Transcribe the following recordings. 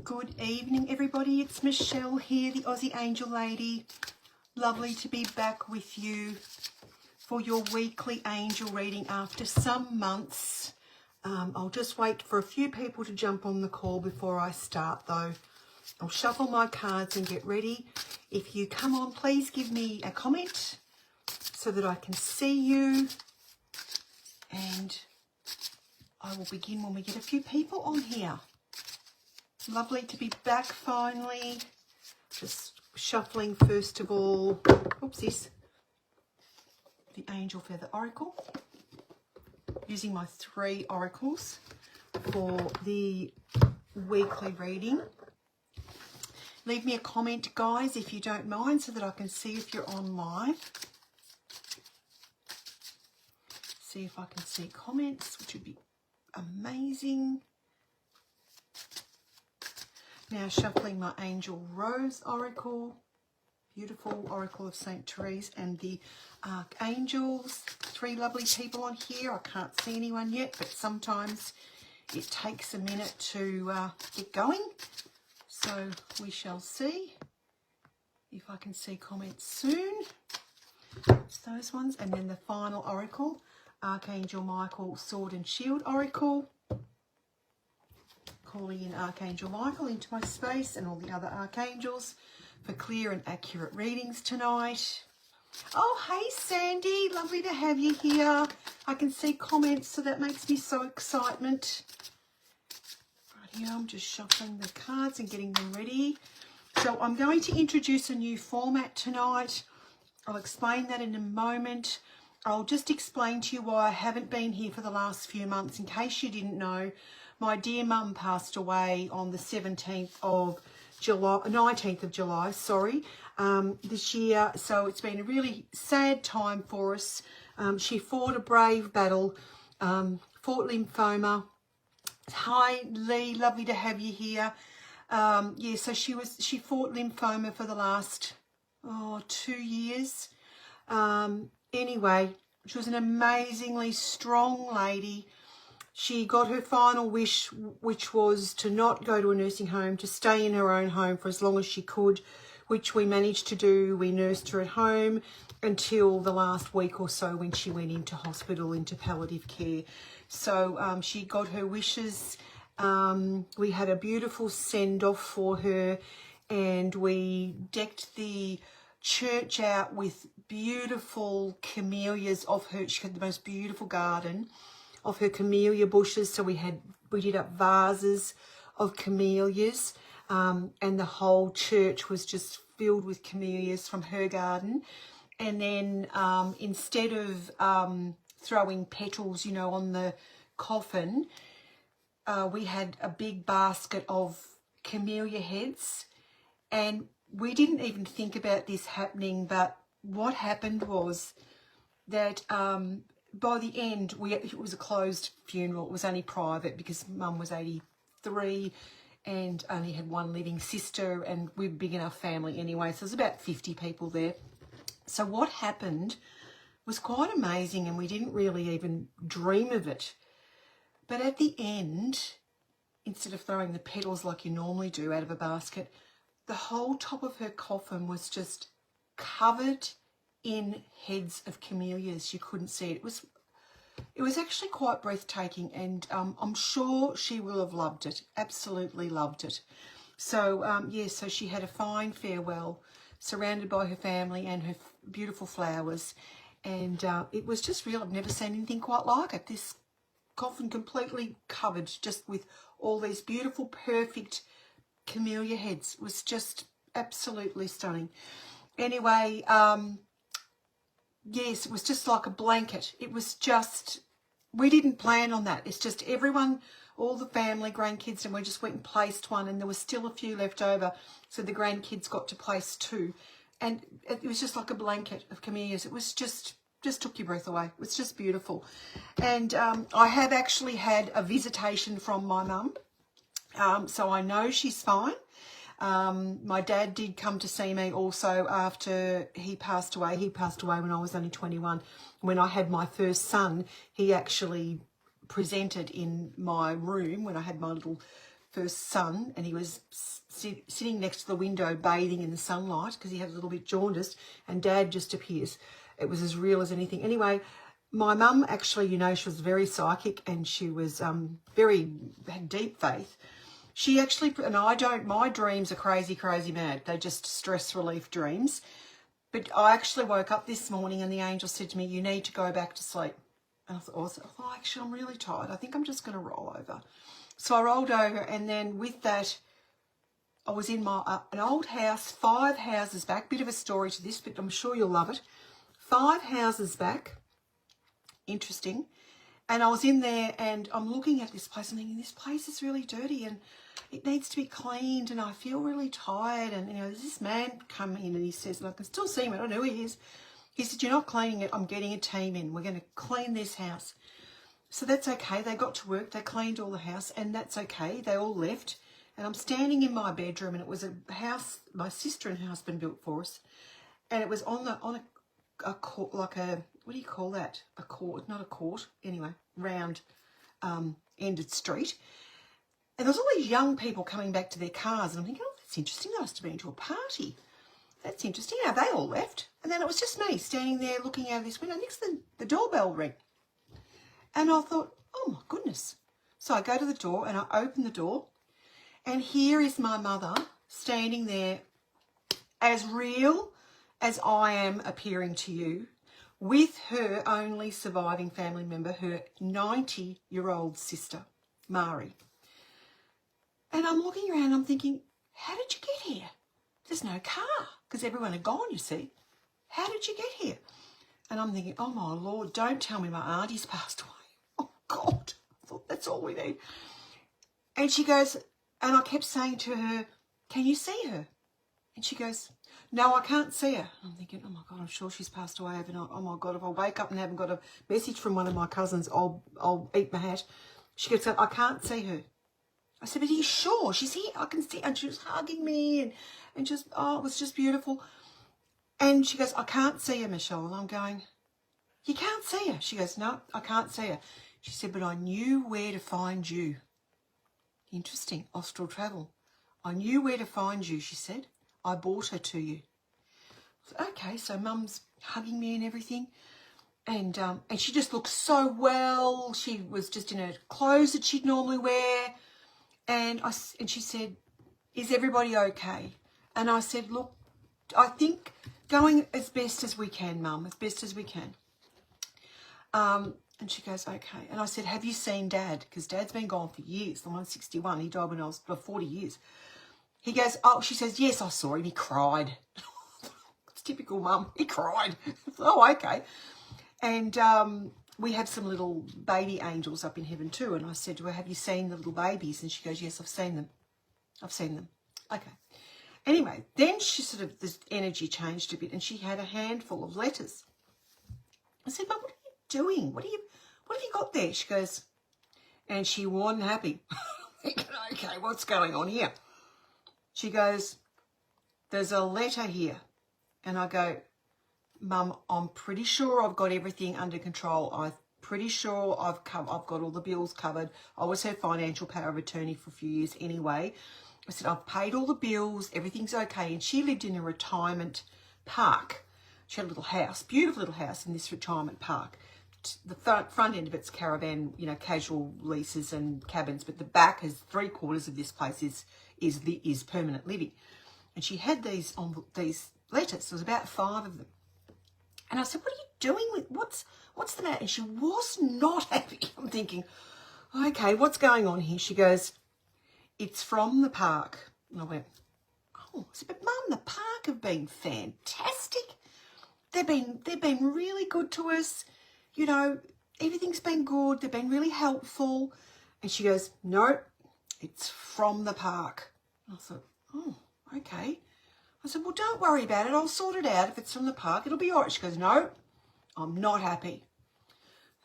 Good evening, everybody. It's Michelle here, the Aussie Angel Lady. Lovely to be back with you for your weekly angel reading after some months. I'll just wait for a few people to jump on the call before I start, though. I'll shuffle my cards and get ready. If you come on, please give me a comment so that I can see you. And I will begin when we get a few people on here. Lovely to be back finally. Just shuffling first of all. Oopsies. The Angel Feather Oracle. Using my 3 oracles for the weekly reading. Leave me a comment, guys, if you don't mind, so that I can see if you're on live. See if I can see comments, which would be amazing. Now shuffling my Angel Rose Oracle, beautiful Oracle of St. Therese, and the Archangels. 3 lovely people on here. I can't see anyone yet, but sometimes it takes a minute to get going. So we shall see if I can see comments soon. It's those ones. And then the final Oracle, Archangel Michael Sword and Shield Oracle. Calling in Archangel Michael into my space and all the other archangels for clear and accurate readings tonight. Oh, hey Sandy, lovely to have you here. I can see comments, so that makes me so excitement. Right here, I'm just shuffling the cards and getting them ready. So I'm going to introduce a new format tonight. I'll explain that in a moment. I'll just explain to you why I haven't been here for the last few months, in case you didn't know. My dear mum passed away on the 19th of July, this year. So it's been a really sad time for us. She fought a brave battle, fought lymphoma. Hi Lee, lovely to have you here. Yeah, so she fought lymphoma for the last 2 years. Anyway, she was an amazingly strong lady. She got her final wish, which was to not go to a nursing home, to stay in her own home for as long as she could, which we managed to do. We nursed her at home until the last week or so, when she went into hospital, into palliative care. So she got her wishes. We had a beautiful send-off for her, and we decked the church out with beautiful camellias of her. She had the most beautiful garden of her camellia bushes. So we did up vases of camellias, and the whole church was just filled with camellias from her garden. And then instead of throwing petals, on the coffin, we had a big basket of camellia heads. And we didn't even think about this happening, but what happened was that by the end, it was a closed funeral. It was only private because Mum was 83 and only had 1 living sister, and we're a big enough family anyway, so there's about 50 people there. So what happened was quite amazing, and we didn't really even dream of it. But at the end, instead of throwing the petals like you normally do out of a basket, the whole top of her coffin was just covered in heads of camellias. You couldn't see it. It was actually quite breathtaking, and I'm sure she will have loved it. Absolutely loved it. So so she had a fine farewell, surrounded by her family and her beautiful flowers, and it was just real. I've never seen anything quite like it. This coffin completely covered, just with all these beautiful, perfect camellia heads. It was just absolutely stunning. Anyway, yes, it was just like a blanket. It was just, we didn't plan on that. It's just everyone, all the family, grandkids, and we just went and placed one, and there was still a few left over. So the grandkids got to place 2. And it was just like a blanket of camellias. It was just took your breath away. It was just beautiful. And I have actually had a visitation from my mum. So I know she's fine. My dad did come to see me also after he passed away. He passed away when I was only 21. When I had my first son, he actually presented in my room when I had my little first son, and he was sitting next to the window bathing in the sunlight because he had a little bit jaundiced, and Dad just appears. It was as real as anything. Anyway, my mum actually, you know, she was very psychic, and she was had deep faith. She actually, and my dreams are crazy, crazy mad. They're just stress relief dreams. But I actually woke up this morning and the angel said to me, you need to go back to sleep. And I thought, actually, I'm really tired. I think I'm just going to roll over. So I rolled over, and then with that, I was in my an old house, 5 houses back. Bit of a story to this, but I'm sure you'll love it. 5 houses back. Interesting. And I was in there, and I'm looking at this place and thinking, this place is really dirty and it needs to be cleaned, and I feel really tired. And, you know, there's this man come in and he says, and I can still see him, I don't know who he is. He said, you're not cleaning it, I'm getting a team in. We're going to clean this house. So that's okay. They got to work. They cleaned all the house, and that's okay. They all left. And I'm standing in my bedroom, and it was a house my sister and her husband built for us. And it was on a court, like a, what do you call that? A court, not a court. Anyway, round ended street. And there was all these young people coming back to their cars, and I'm thinking, oh, that's interesting. They must have been to a party. That's interesting. Now they all left. And then it was just me standing there looking out of this window. Next thing, the doorbell rang. And I thought, oh my goodness. So I go to the door and I open the door, and here is my mother standing there, as real as I am appearing to you, with her only surviving family member, her 90-year-old sister, Mari. And I'm looking around, I'm thinking, how did you get here? There's no car, because everyone had gone, you see. How did you get here? And I'm thinking, oh my Lord, don't tell me my auntie's passed away. Oh God, I thought that's all we need. And she goes, and I kept saying to her, can you see her? And she goes, no, I can't see her. I'm thinking, oh my God, I'm sure she's passed away overnight. Oh my God, if I wake up and haven't got a message from one of my cousins, I'll eat my hat. She goes, I can't see her. I said, but are you sure? She's here. I can see. And she was hugging me and just, oh, it was just beautiful. And she goes, I can't see her, Michelle. And I'm going, you can't see her. She goes, no, I can't see her. She said, but I knew where to find you. Interesting, Austral travel. I knew where to find you, she said. I brought her to you. I said, okay, so Mum's hugging me and everything. And she just looked so well. She was just in her clothes that she'd normally wear. And she said, is everybody okay? And I said, look, I think going as best as we can, Mum, as best as we can. And she goes, okay. And I said, have you seen Dad? Because Dad's been gone for years. I'm 61. He died when I was 40 years. He goes, oh, she says, yes, I saw him. He cried. It's typical Mum. He cried. Oh, okay. And we have some little baby angels up in heaven too. And I said to her, have you seen the little babies? And she goes, yes, I've seen them. I've seen them. Okay. Anyway, then she sort of, this energy changed a bit, and she had a handful of letters. I said, Mum, what are you doing? What have you got there? She goes, and she wasn't happy. I'm thinking, okay, what's going on here? She goes, there's a letter here. And I go, Mum, I'm pretty sure I've got everything under control. I'm pretty sure I've got all the bills covered. I was her financial power of attorney for a few years anyway. I said, I've paid all the bills. Everything's okay. And she lived in a retirement park. She had a little house, beautiful little house in this retirement park. The front end of it's caravan, you know, casual leases and cabins, but the back is 3/4 of this place is permanent living. And she had these letters. There was about 5 of them. And I said, what are you doing with, what's the matter? And she was not happy. I'm thinking, okay, what's going on here? She goes, it's from the park. And I went, oh, I said, but Mum, the park have been fantastic. They've been really good to us. You know, everything's been good. They've been really helpful. And she goes, no, it's from the park. And I thought, oh, okay. I said, well, don't worry about it. I'll sort it out. If it's from the park, it'll be all right. She goes, no, I'm not happy.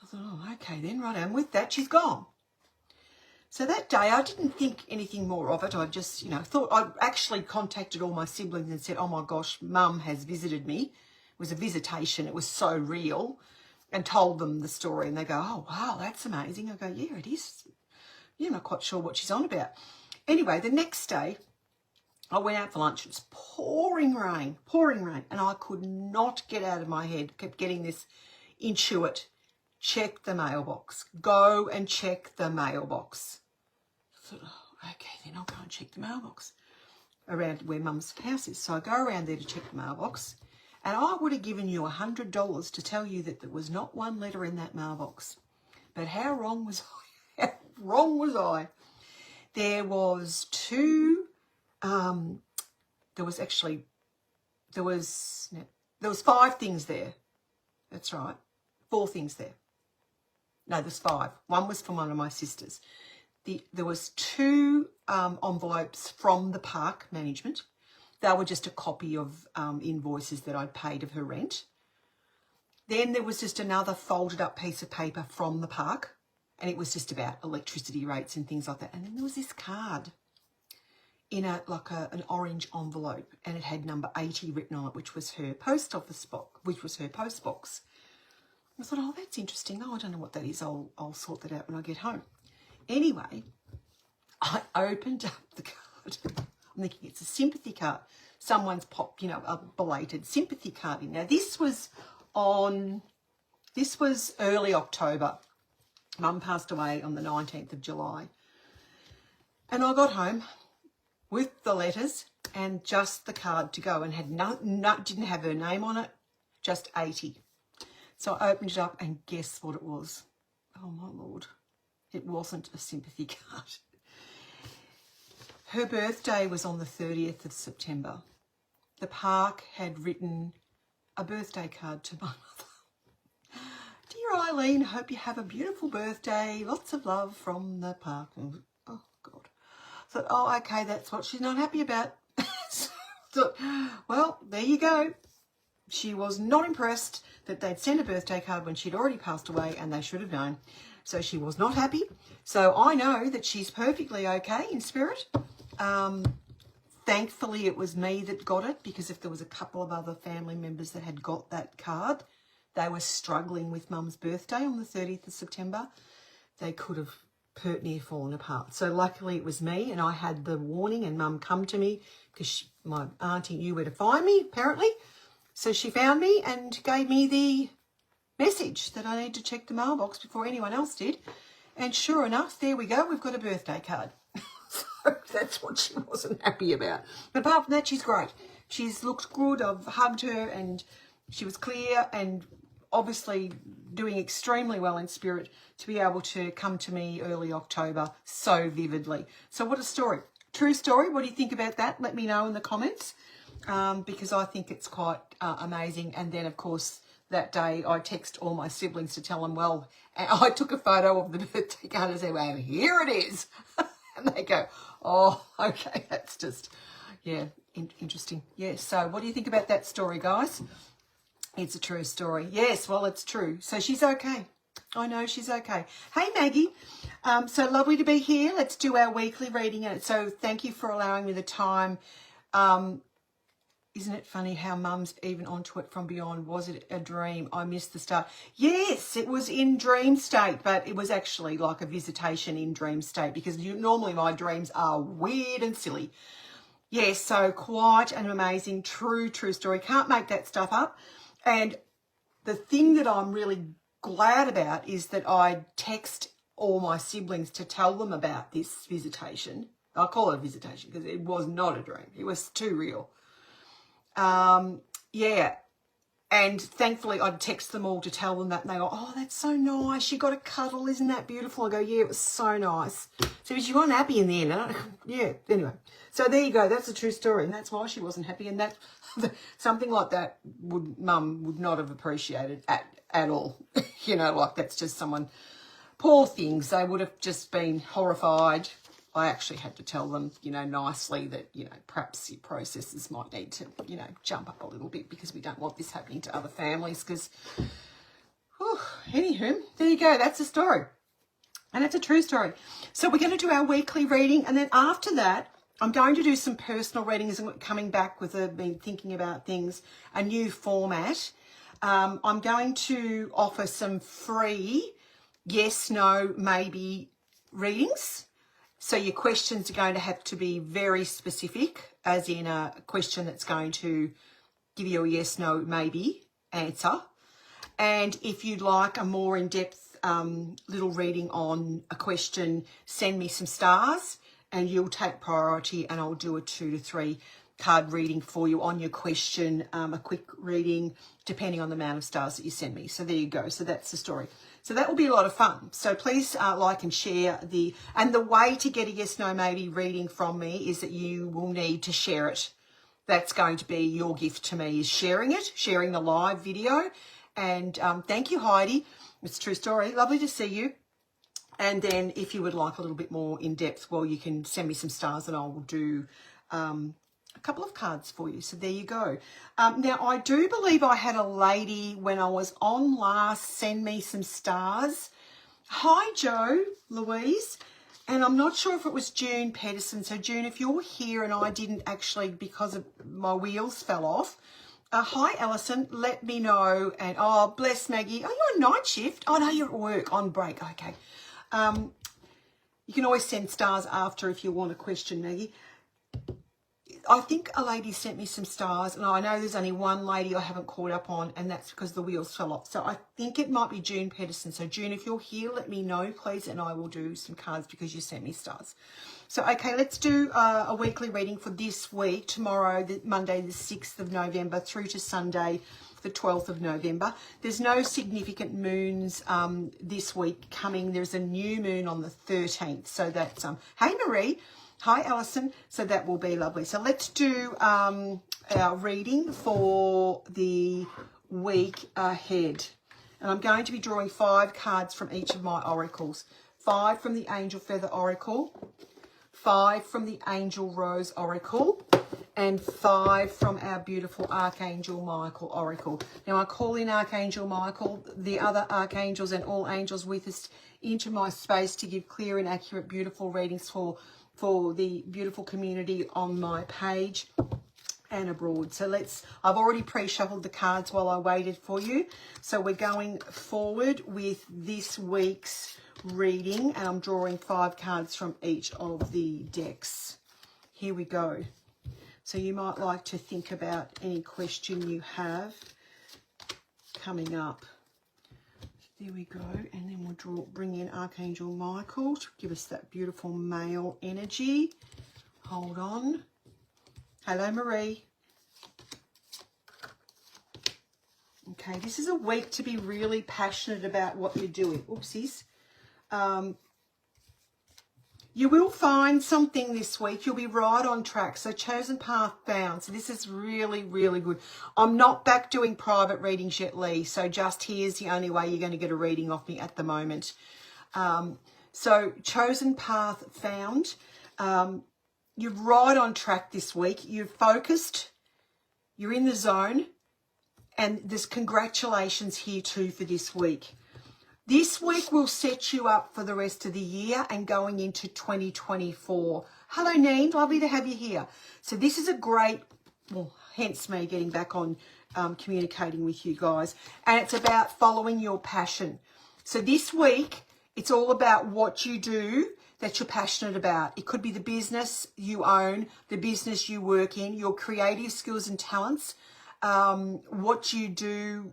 I thought, oh, okay then, right. And with that, she's gone. So that day, I didn't think anything more of it. I just, you know, thought, I actually contacted all my siblings and said, oh my gosh, Mum has visited me. It was a visitation. It was so real. And told them the story. And they go, oh, wow, that's amazing. I go, yeah, it is. You're not quite sure what she's on about. Anyway, the next day, I went out for lunch. It was pouring rain, and I could not get out of my head. Kept getting this intuit, check the mailbox. Go and check the mailbox. I thought, oh, okay, then I'll go and check the mailbox around where Mum's house is. So I go around there to check the mailbox, and I would have given you $100 to tell you that there was not one letter in that mailbox. But how wrong was I? How wrong was I? There was there was 5 things there. That's right. 4 things there. No, there's 5. One was from one of my sisters. There was 2 envelopes from the park management. They were just a copy of invoices that I'd paid of her rent. Then there was just another folded up piece of paper from the park, and it was just about electricity rates and things like that. And then there was this card in an orange envelope, and it had number 80 written on it, which was her post office box, which was her post box. I thought, oh, that's interesting. Oh, I don't know what that is. I'll sort that out when I get home. Anyway, I opened up the card. I'm thinking it's a sympathy card. Someone's popped, a belated sympathy card in. Now, this was early October. Mum passed away on the 19th of July. And I got home with the letters and just the card to go, and had didn't have her name on it, just 80. So I opened it up, and guess what it was? Oh, my Lord. It wasn't a sympathy card. Her birthday was on the 30th of September. The park had written a birthday card to my mother. Dear Eileen, hope you have a beautiful birthday. Lots of love from the park. Oh, God. I thought, oh, okay, that's what she's not happy about. So, well, there you go. She was not impressed that they'd sent a birthday card when she'd already passed away, and they should have known. So she was not happy. So I know that she's perfectly okay in spirit. Thankfully, it was me that got it, because if there was a couple of other family members that had got that card, they were struggling with Mum's birthday on the 30th of September. They could have pert near fallen apart. So luckily it was me, and I had the warning, and Mum come to me because my auntie knew where to find me, apparently. So she found me and gave me the message that I need to check the mailbox before anyone else did. And sure enough, there we go. We've got a birthday card. So that's what she wasn't happy about. But apart from that, she's great. She's looked good. I've hugged her, and she was clear and obviously doing extremely well in spirit to be able to come to me early October so vividly. So what a story. True story. What do you think about that? Let me know in the comments, because I think it's quite amazing. And then, of course, that day I text all my siblings to tell them, well, I took a photo of the birthday card and said, well, here it is. And they go, oh, okay, that's just, yeah, interesting. Yeah, so what do you think about that story, guys? It's a true story. Yes, well, it's true. So she's okay. I know she's okay. Hey, Maggie. So lovely to be here. Let's do our weekly reading. So thank you for allowing me the time. Isn't it funny how Mum's even onto it from beyond? Was it a dream? I missed the start. Yes, it was in dream state, but it was actually like a visitation in dream state, because normally my dreams are weird and silly. Yes, so quite an amazing, true story. Can't make that stuff up. And the thing that I'm really glad about is that I text all my siblings to tell them about this visitation. I call it a visitation because it was not a dream. It was too real. Yeah, and thankfully I'd text them all to tell them that, and they go, oh, that's so nice, you got a cuddle, isn't that beautiful? I go, yeah, it was so nice. So she wasn't happy in the end. Yeah, anyway, so there you go. That's a true story, and that's why she wasn't happy, and that something like that Mum would not have appreciated at all. Like that's just someone, poor things, they would have just been horrified. I actually had to tell them, nicely that, perhaps your processes might need to, jump up a little bit, because we don't want this happening to other families. Because, anywho, there you go. That's a story. And it's a true story. So we're going to do our weekly reading. And then after that, I'm going to do some personal readings, and coming back with been thinking about things, a new format. I'm going to offer some free yes, no, maybe readings. So your questions are going to have to be very specific, as in a question that's going to give you a yes, no, maybe answer. And if you'd like a more in-depth little reading on a question, send me some stars and you'll take priority, and I'll do a 2 to 3 card reading for you on your question, a quick reading depending on the amount of stars that you send me. So there you go. So that's the story. So that will be a lot of fun. So please like and share and the way to get a yes, no, maybe reading from me is that you will need to share it. That's going to be your gift to me, is sharing it, sharing the live video. And thank you, Heidi. It's a true story. Lovely to see you. And then if you would like a little bit more in depth, well, you can send me some stars and I will do a couple of cards for you. So there you go. Now, I do believe I had a lady when I was on last send me some stars. Hi, Joe, Louise. And I'm not sure if it was June Pedersen. So, June, if you're here and I didn't actually, because of my wheels fell off. Hi, Alison. Let me know. And, oh, bless Maggie. Oh, you're on night shift? Oh, no, you're at work, on break. Okay. You can always send stars after if you want a question, Maggie. I think a lady sent me some stars, and I know there's only one lady I haven't caught up on, and that's because the wheels fell off. So I think it might be June Pedersen. So June, if you're here, let me know, please, and I will do some cards because you sent me stars. So, okay, let's do a weekly reading for this week, tomorrow, Monday the 6th of November, through to Sunday, the 12th of November. There's no significant moons this week coming. There's a new moon on the 13th. So that's, hey, Marie. Hi, Alison. So that will be lovely. So let's do our reading for the week ahead. And I'm going to be drawing 5 cards from each of my oracles. 5 from the Angel Feather Oracle, 5 from the Angel Rose Oracle, and 5 from our beautiful Archangel Michael Oracle. Now, I call in Archangel Michael, the other archangels and all angels with us into my space to give clear and accurate, beautiful readings for the beautiful community on my page and abroad. So I've already pre-shuffled the cards while I waited for you. So we're going forward with this week's reading, and I'm drawing 5 cards from each of the decks. Here we go. So you might like to think about any question you have coming up. There we go, and then we'll bring in Archangel Michael to give us that beautiful male energy. Hold on. Hello, Marie. Okay, this is a week to be really passionate about what you're doing. Oopsies. You will find something this week. You'll be right on track. So chosen path found. So this is really, really good. I'm not back doing private readings yet, Lee. So just here's the only way you're going to get a reading off me at the moment. So chosen path found. You're right on track this week. You're focused. You're in the zone. And there's congratulations here too for this week. This week will set you up for the rest of the year and going into 2024. Hello, Neen. Lovely to have you here. So this is a great, well, hence me getting back on communicating with you guys. And it's about following your passion. So this week, it's all about what you do that you're passionate about. It could be the business you own, the business you work in, your creative skills and talents, what you do,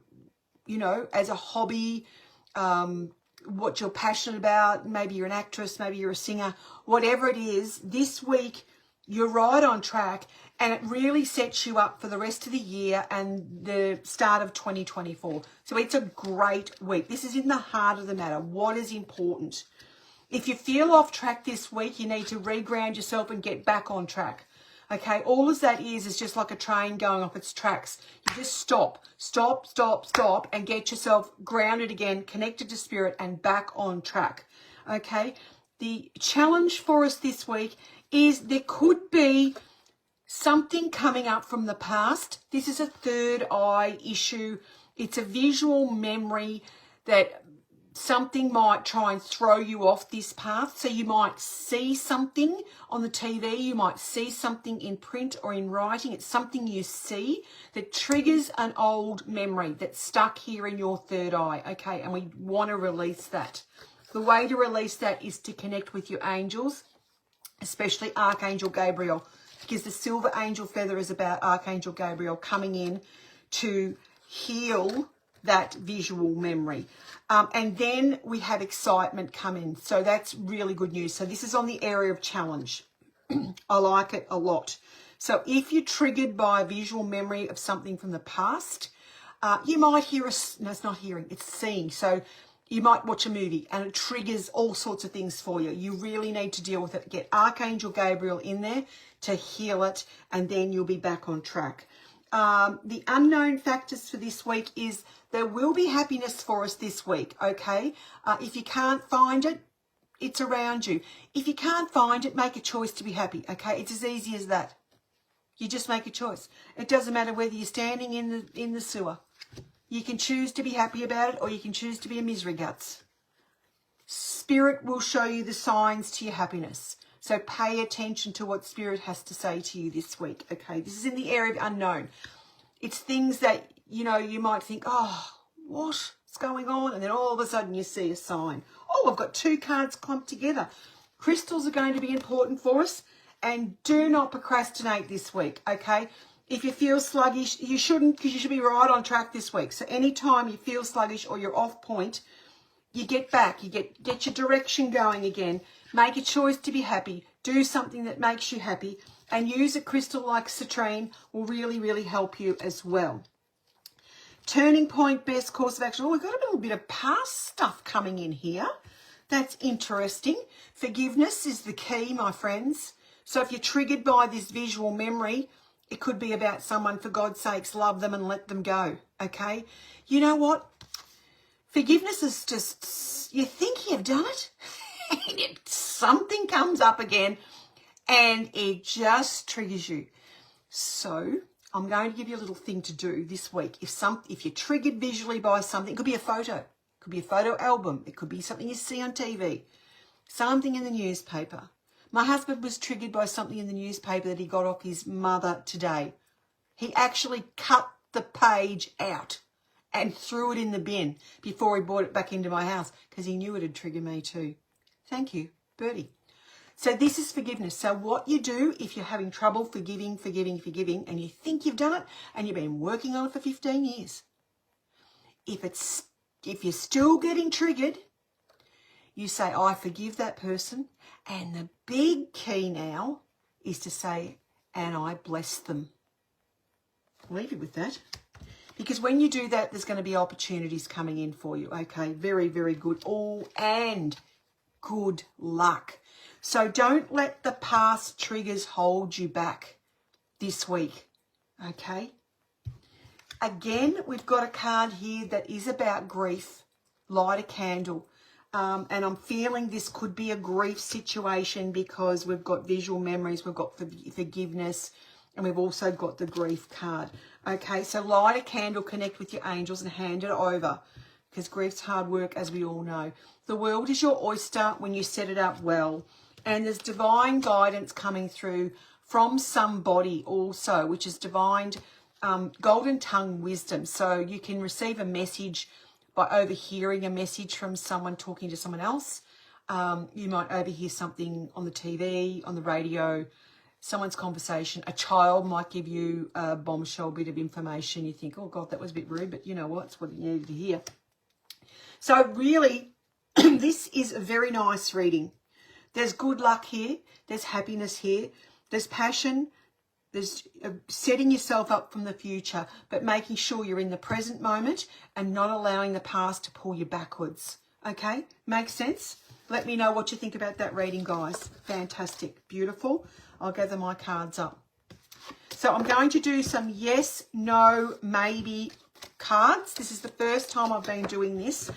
you know, as a hobby, what you're passionate about. Maybe you're an actress, maybe you're a singer, whatever it is. This week you're right on track, and it really sets you up for the rest of the year and the start of 2024. So it's a great week. This is in the heart of the matter. What is important? If you feel off track this week, you need to reground yourself and get back on track. Okay, all of that is just like a train going off its tracks. You just stop, and get yourself grounded again, connected to spirit, and back on track. Okay, the challenge for us this week is there could be something coming up from the past. This is a third eye issue. It's a visual memory that something might try and throw you off this path. So you might see something on the TV, you might see something in print or in writing. It's something you see that triggers an old memory that's stuck here in your third eye. Okay, and we want to release that. The way to release that is to connect with your angels especially Archangel Gabriel, because the silver angel feather is about Archangel Gabriel coming in to heal that visual memory. And then we have excitement come in. So that's really good news. So this is on the area of challenge. I like it a lot. So if you're triggered by a visual memory of something from the past, you might hear no, it's not hearing, it's seeing. So you might watch a movie and it triggers all sorts of things for you. You really need to deal with it. Get Archangel Gabriel in there to heal it, and then you'll be back on track. The unknown factors for this week is there will be happiness for us this week, okay? If you can't find it, it's around you. If you can't find it, make a choice to be happy, okay? It's as easy as that. You just make a choice. It doesn't matter whether you're standing in the sewer. You can choose to be happy about it, or you can choose to be a misery guts. Spirit will show you the signs to your happiness. So pay attention to what Spirit has to say to you this week, okay? This is in the area of unknown. It's things that, you know, you might think, oh, what's going on? And then all of a sudden you see a sign. Oh, I've got 2 cards clumped together. Crystals are going to be important for us. And do not procrastinate this week, okay? If you feel sluggish, you shouldn't, because you should be right on track this week. So anytime you feel sluggish or you're off point, you get back, you get your direction going again. Make a choice to be happy. Do something that makes you happy, and use a crystal like citrine will really, really help you as well. Turning point, best course of action. Oh, we've got a little bit of past stuff coming in here. That's interesting. Forgiveness is the key, my friends. So if you're triggered by this visual memory, it could be about someone, for God's sakes, love them and let them go, okay? You know what? Forgiveness is just, you think you've done it, and something comes up again, and it just triggers you. So I'm going to give you a little thing to do this week. If you're triggered visually by something, it could be a photo, it could be a photo album, it could be something you see on TV, something in the newspaper. My husband was triggered by something in the newspaper that he got off his mother today. He actually cut the page out and threw it in the bin before he brought it back into my house, because he knew it would trigger me too. Thank you, Bertie. So this is forgiveness. So what you do if you're having trouble forgiving, and you think you've done it and you've been working on it for 15 years, if you're still getting triggered, you say, I forgive that person. And the big key now is to say, and I bless them. I'll leave you with that. Because when you do that, there's going to be opportunities coming in for you. Okay, very, very good. Oh, and good luck. So don't let the past triggers hold you back this week. Okay. Again, we've got a card here that is about grief. Light a candle. And I'm feeling this could be a grief situation, because we've got visual memories, we've got forgiveness, and we've also got the grief card. Okay, so light a candle, connect with your angels, and hand it over, because grief's hard work, as we all know. The world is your oyster when you set it up well, and there's divine guidance coming through from somebody also, which is divine golden tongue wisdom. So you can receive a message by overhearing a message from someone talking to someone else. You might overhear something on the TV, on the radio, someone's conversation. A child might give you a bombshell bit of information. You think, oh God, that was a bit rude, but you know what? It's what you needed to hear. So really, this is a very nice reading. There's good luck here. There's happiness here. There's passion. There's setting yourself up from the future, but making sure you're in the present moment and not allowing the past to pull you backwards. Okay? Makes sense? Let me know what you think about that reading, guys. Fantastic. Beautiful. I'll gather my cards up. So I'm going to do some yes, no, maybe cards. This is the first time I've been doing this.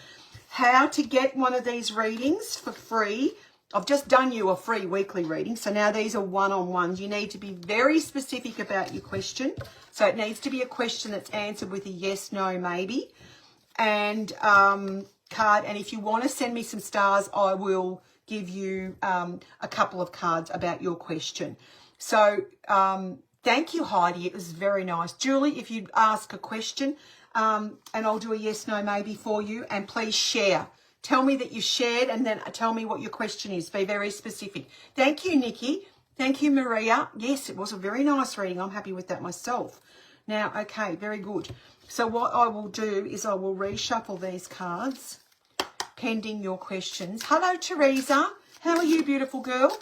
How to get one of these readings for free. I've just done you a free weekly reading, so now these are one-on-ones. You need to be very specific about your question. So it needs to be a question that's answered with a yes, no, maybe, and card. And if you want to send me some stars, I will give you a couple of cards about your question. So thank you, Heidi. It was very nice. Julie, if you ask a question, and I'll do a yes, no, maybe for you. And please share. tell me that you shared, and then tell me what your question is. Be very specific. Thank you, Nikki. Thank you, Maria. Yes, it was a very nice reading. I'm happy with that myself. Now, okay, very good. So what I will do is I will reshuffle these cards pending your questions. Hello, Teresa. How are you, beautiful girl?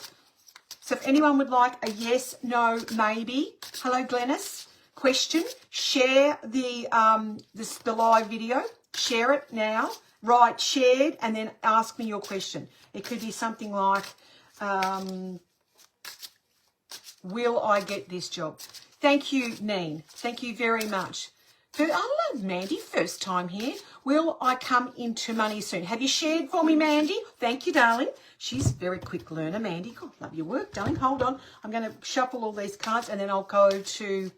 So if anyone would like a yes, no, maybe. Hello, Glennis. Question. Share the live video. Share it now. Write shared and then ask me your question. It could be something like, will I get this job? Thank you, Neen. Thank you very much. I love Mandy, first time here. Will I come into money soon? Have you shared for me, Mandy? Thank you, darling. She's a very quick learner, Mandy. God, love your work, darling. Hold on. I'm going to shuffle all these cards and then I'll go to,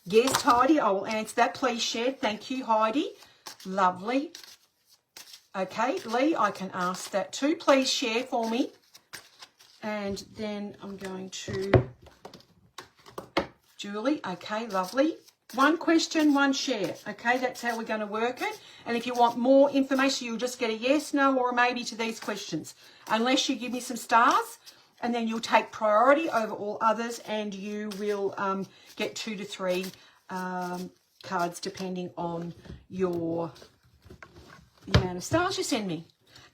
yes, Heidi. I will answer that. Please share. Thank you, Heidi. Lovely. Okay, Lee, I can ask that too. Please share for me. And then I'm going to Julie. Okay, lovely. One question, one share. Okay, that's how we're going to work it. And if you want more information, you'll just get a yes, no, or a maybe to these questions. Unless you give me some stars, and then you'll take priority over all others, and you will get 2 to 3 cards depending on the amount of stars you send me.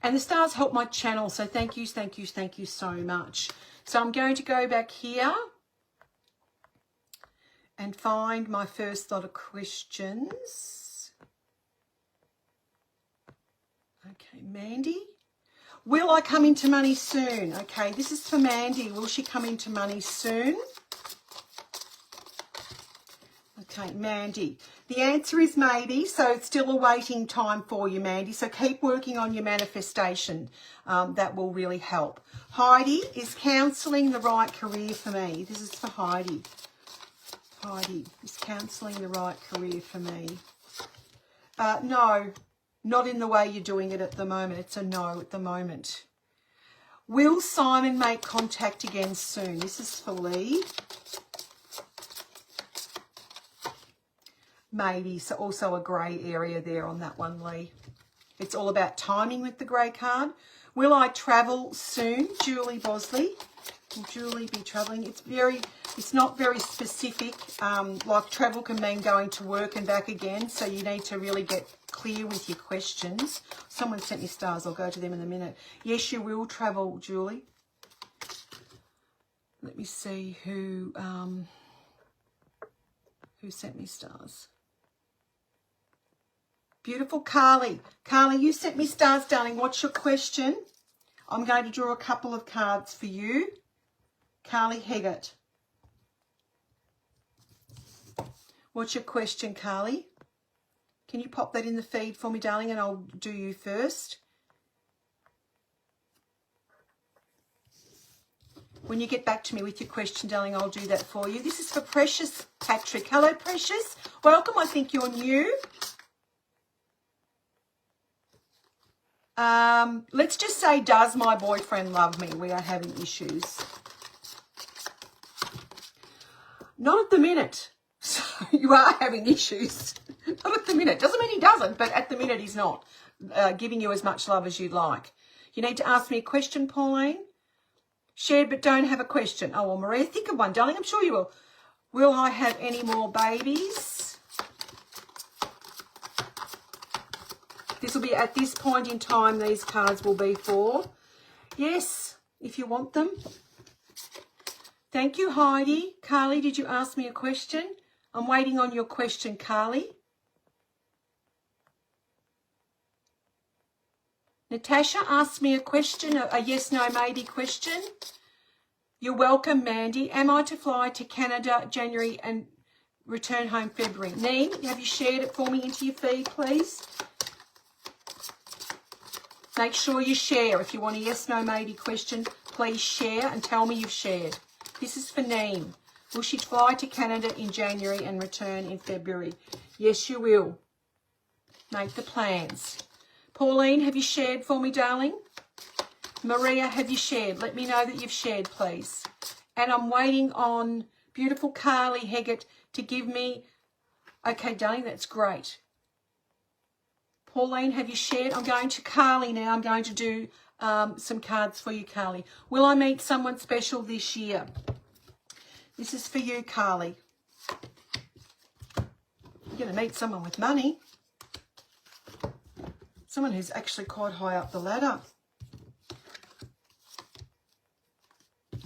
And the stars help my channel, so thank you so much. So I'm going to go back here and find my first lot of questions. Okay, Mandy. Will I come into money soon? Okay, this is for Mandy. Will she come into money soon? Okay, Mandy. The answer is maybe, so it's still a waiting time for you, Mandy. So keep working on your manifestation. That will really help. Heidi, is counselling the right career for me? This is for Heidi. Heidi, is counselling the right career for me? No, not in the way you're doing it at the moment. It's a no at the moment. Will Simon make contact again soon? This is for Lee. Maybe, so also a grey area there on that one, Lee. It's all about timing with the grey card. Will I travel soon? Julie Bosley. Will Julie be travelling? It's not very specific. Like travel can mean going to work and back again, so you need to really get clear with your questions. Someone sent me stars. I'll go to them in a minute. Yes, you will travel, Julie. Let me see who sent me stars. Beautiful Carly. Carly, you sent me stars, darling. What's your question? I'm going to draw a couple of cards for you. Carly Heggett. What's your question, Carly? Can you pop that in the feed for me, darling, and I'll do you first. When you get back to me with your question, darling, I'll do that for you. This is for Precious Patrick. Hello, Precious. Welcome. I think you're new. Let's just say, does my boyfriend love me? We are having issues. Not at the minute. So you are having issues. Not at the minute. Doesn't mean he doesn't, but at the minute he's not giving you as much love as you'd like. You need to ask me a question, Pauline. Shared but don't have a question. Oh, well, Maria, think of one, darling. I'm sure you will. Will I have any more babies? This will be at this point in time, these cards will be for. Yes, if you want them. Thank you, Heidi. Carly, did you ask me a question? I'm waiting on your question, Carly. Natasha asked me a question, a yes, no, maybe question. You're welcome, Mandy. Am I to fly to Canada January and return home February? Neen, have you shared it for me into your feed, please? Make sure you share. If you want a yes, no, maybe question, please share and tell me you've shared. This is for Neen. Will she fly to Canada in January and return in February? Yes, you will. Make the plans. Pauline, have you shared for me, darling? Maria, have you shared? Let me know that you've shared, please. And I'm waiting on beautiful Carly Heggett to give me... Okay, darling, that's great. Pauline, have you shared? I'm going to Carly now. I'm going to do some cards for you, Carly. Will I meet someone special this year? This is for you, Carly. You're going to meet someone with money. Someone who's actually quite high up the ladder.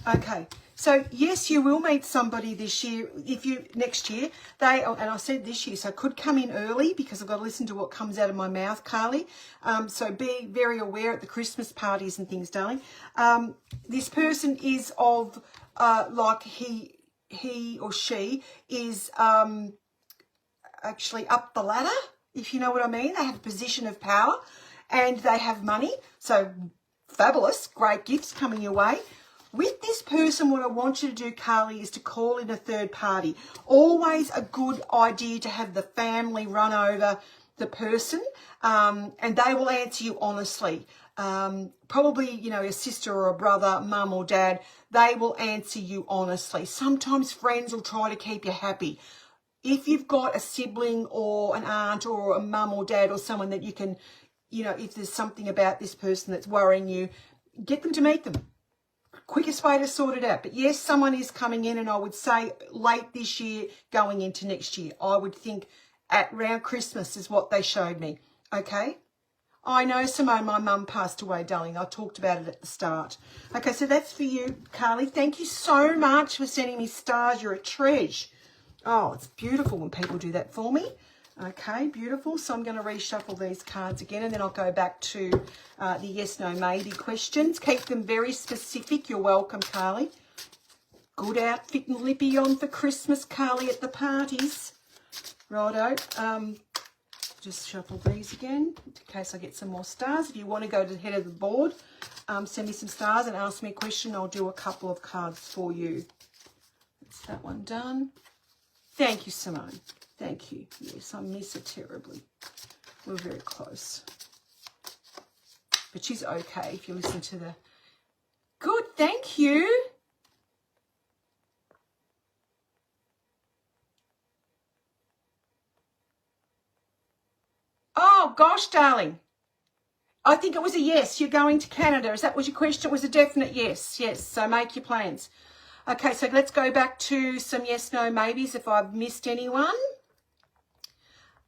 Okay, so yes, you will meet somebody this year, next year. And I said this year, so it could come in early because I've got to listen to what comes out of my mouth, Carly. So be very aware at the Christmas parties and things, darling. This person is of, like he or she is actually up the ladder, if you know what I mean. They have a position of power and they have money. So fabulous, great gifts coming your way. With this person, what I want you to do, Carly, is to call in a third party. Always a good idea to have the family run over the person, and they will answer you honestly. Probably, you know, a sister or a brother, mum or dad, they will answer you honestly. Sometimes friends will try to keep you happy. If you've got a sibling or an aunt or a mum or dad or someone that you can, you know, if there's something about this person that's worrying you, get them to meet them. Quickest way to sort it out. But yes, someone is coming in, and I would say late this year going into next year. I would think at around Christmas is what they showed me. Okay? I know, Simone, my mum passed away, darling. I talked about it at the start. Okay, so that's for you, Carly. Thank you so much for sending me stars. You're a treasure. Oh, it's beautiful when people do that for me. Okay, beautiful. So I'm going to reshuffle these cards again, and then I'll go back to the yes, no, maybe questions. Keep them very specific. You're welcome, Carly. Good outfit and lippy on for Christmas, Carly, at the parties. Righto. Just shuffle these again in case I get some more stars. If you want to go to the head of the board, send me some stars and ask me a question. I'll do a couple of cards for you. That's that one done. Thank you, Simone. Thank you. Yes, I miss her terribly. We're very close. But she's okay if you listen to the... Good, thank you. Oh, gosh, darling. I think it was a yes. You're going to Canada. Is that what your question? It was a definite yes. Yes, so make your plans. Okay, so let's go back to some yes, no, maybes if I've missed anyone.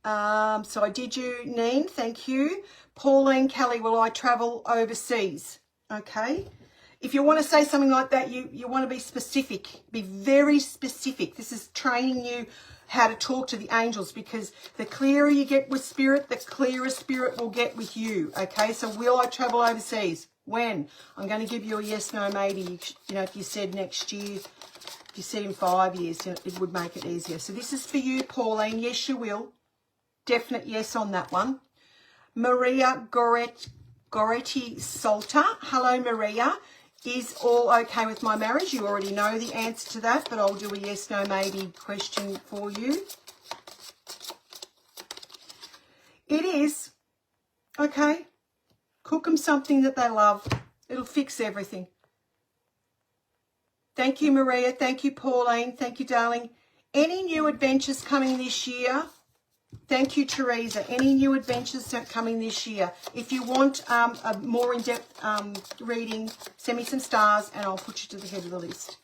So I did you, Neen, thank you. Pauline, Kelly, will I travel overseas? Okay. If you want to say something like that, you want to be specific. Be very specific. This is training you how to talk to the angels, because the clearer you get with spirit, the clearer spirit will get with you. Okay, so will I travel overseas? When? I'm going to give you a yes, no, maybe. You know, if you said next year, if you said in 5 years, you know, it would make it easier. So this is for you, Pauline. Yes, you will. Definite yes on that one. Maria Goretti Salter. Hello, Maria. Is all okay with my marriage? You already know the answer to that, but I'll do a yes, no, maybe question for you. It is. Okay. Cook them something that they love. It'll fix everything. Thank you, Maria. Thank you, Pauline. Thank you, darling. Any new adventures coming this year? Thank you, Teresa. Any new adventures coming this year? If you want a more in-depth reading, send me some stars and I'll put you to the head of the list.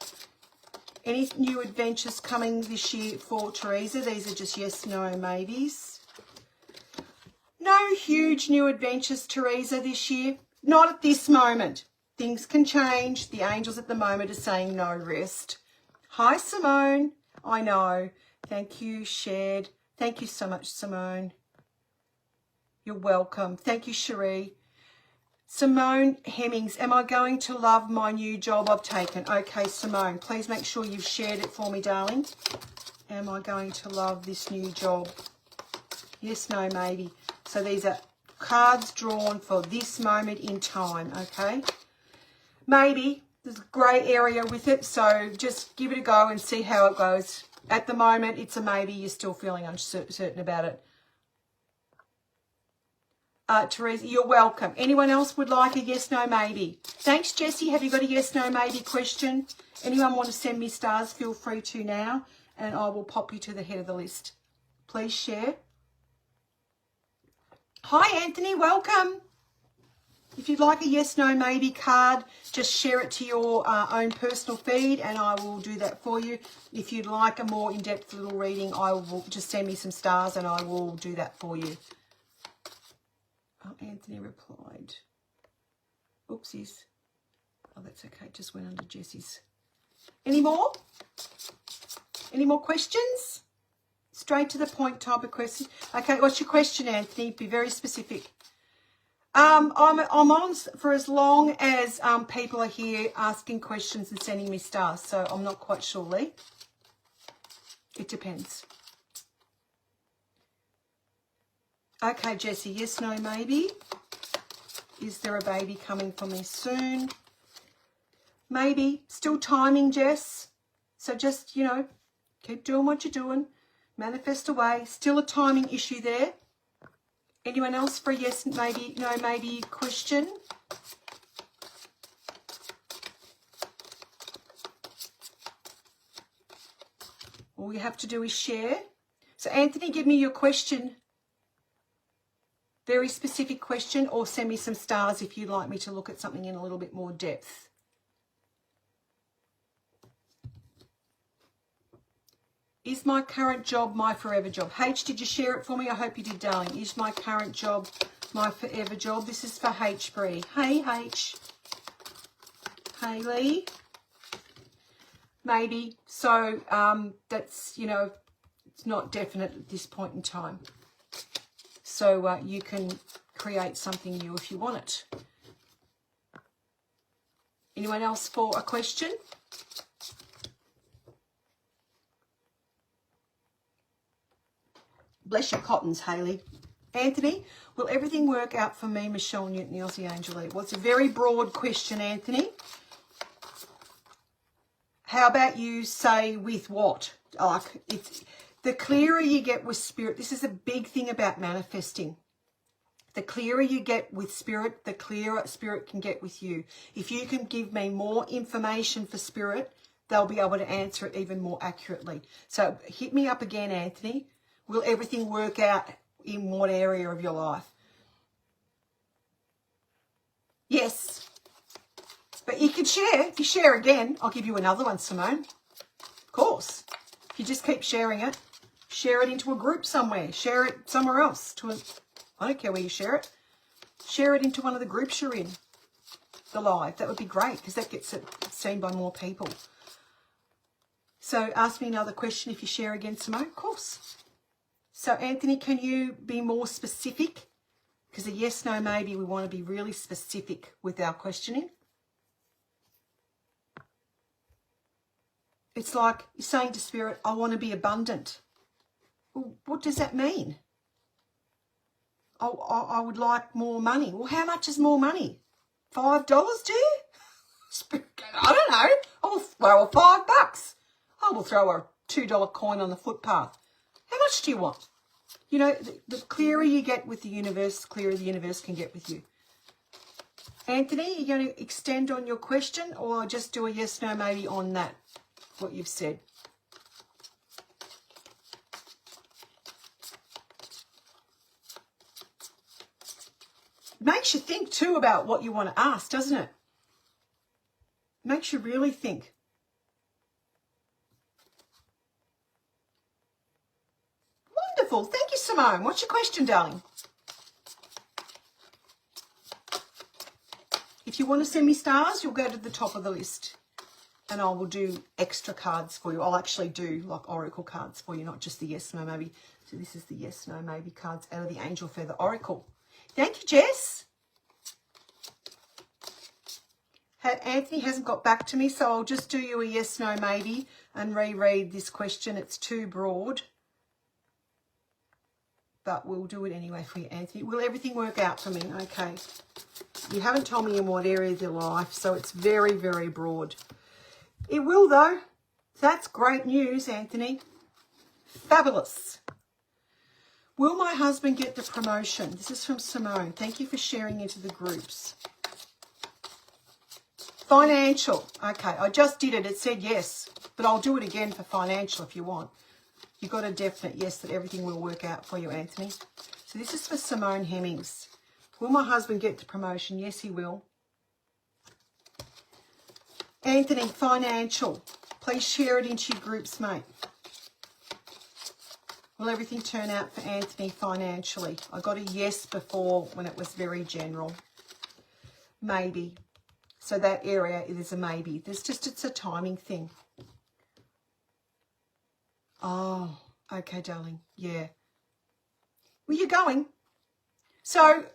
Any new adventures coming this year for Teresa? These are just yes, no, maybes. No huge new adventures, Teresa, this year. Not at this moment. Things can change. The angels at the moment are saying no rest. Hi, Simone. I know. Thank you, shared. Thank you so much, Simone. You're welcome. Thank you, Cherie. Simone Hemmings, am I going to love my new job I've taken? Okay, Simone, please make sure you've shared it for me, darling. Am I going to love this new job? Yes, no, maybe. So these are cards drawn for this moment in time, okay? Maybe. There's a grey area with it, so just give it a go and see how it goes. At the moment, it's a maybe. You're still feeling uncertain about it. Teresa, you're welcome. Anyone else would like a yes, no, maybe? Thanks, Jessie. Have you got a yes, no, maybe question? Anyone want to send me stars? Feel free to now, and I will pop you to the head of the list. Please share. Hi, Anthony. Welcome. If you'd like a yes, no, maybe card, just share it to your own personal feed and I will do that for you. If you'd like a more in-depth little reading, I will just send me some stars and I will do that for you. Oh, Anthony replied. Oopsies. Oh, that's okay. It just went under Jessie's. Any more? Any more questions? Straight to the point type of question. Okay, what's your question, Anthony? Be very specific. I'm on for as long as people are here asking questions and sending me stars, so I'm not quite sure, Lee. It depends. Okay, Jessie, yes, no, maybe. Is there a baby coming for me soon? Maybe. Still timing, Jess. So just, you know, keep doing what you're doing. Manifest away. Still a timing issue there. Anyone else for a yes, maybe, no, maybe question? All you have to do is share. So, Anthony, give me your question. Very specific question, or send me some stars if you'd like me to look at something in a little bit more depth. Is my current job my forever job? H, did you share it for me? I hope you did, darling. Is my current job my forever job? This is for H. Bree. Hey, H. Hayley. Maybe. So that's, you know, it's not definite at this point in time. So you can create something new if you want it. Anyone else for a question? Bless your cottons, Hayley. Anthony, will everything work out for me, Michelle Newton, the Aussie Angel? Well, it's a very broad question, Anthony. How about you say with what? Like, it's, the clearer you get with spirit, this is a big thing about manifesting. The clearer you get with spirit, the clearer spirit can get with you. If you can give me more information for spirit, they'll be able to answer it even more accurately. So hit me up again, Anthony. Will everything work out in what area of your life? Yes. But you can share. If you share again, I'll give you another one, Simone. Of course. If you just keep sharing it, share it into a group somewhere. Share it somewhere else. I don't care where you share it. Share it into one of the groups you're in. The live. That would be great because that gets it seen by more people. So ask me another question if you share again, Simone. Of course. So, Anthony, can you be more specific? Because a yes, no, maybe, we want to be really specific with our questioning. It's like you're saying to Spirit, I want to be abundant. Well, what does that mean? I would like more money. Well, how much is more money? $5, do you? I don't know. Oh, well, $5. I will throw a $2 coin on the footpath. How much do you want? You know, the clearer you get with the universe, the clearer the universe can get with you. Anthony, you're going to extend on your question or just do a yes, no, maybe on that, what you've said? It makes you think too about what you want to ask, doesn't it? It makes you really think. Wonderful. Thank you, Simone. What's your question, darling? If you want to send me stars, you'll go to the top of the list and I will do extra cards for you. I'll actually do like oracle cards for you, not just the yes, no, maybe. So this is the yes, no, maybe cards out of the Angel Feather Oracle. Thank you, Jess. Anthony hasn't got back to me, so I'll just do you a yes, no, maybe and reread this question. It's too broad. But we'll do it anyway for you, Anthony. Will everything work out for me? Okay. You haven't told me in what area of your life, so it's very, very broad. It will, though. That's great news, Anthony. Fabulous. Will my husband get the promotion? This is from Simone. Thank you for sharing into the groups. Financial. Okay, I just did it. It said yes, but I'll do it again for financial if you want. You got a definite yes that everything will work out for you, Anthony. So this is for Simone Hemmings. Will my husband get the promotion? Yes, he will. Anthony, financial. Please share it into your groups, mate. Will everything turn out for Anthony financially? I got a yes before when it was very general. Maybe. So that area, it is a maybe. It's a timing thing. Oh, okay, darling. Yeah. Where you going? So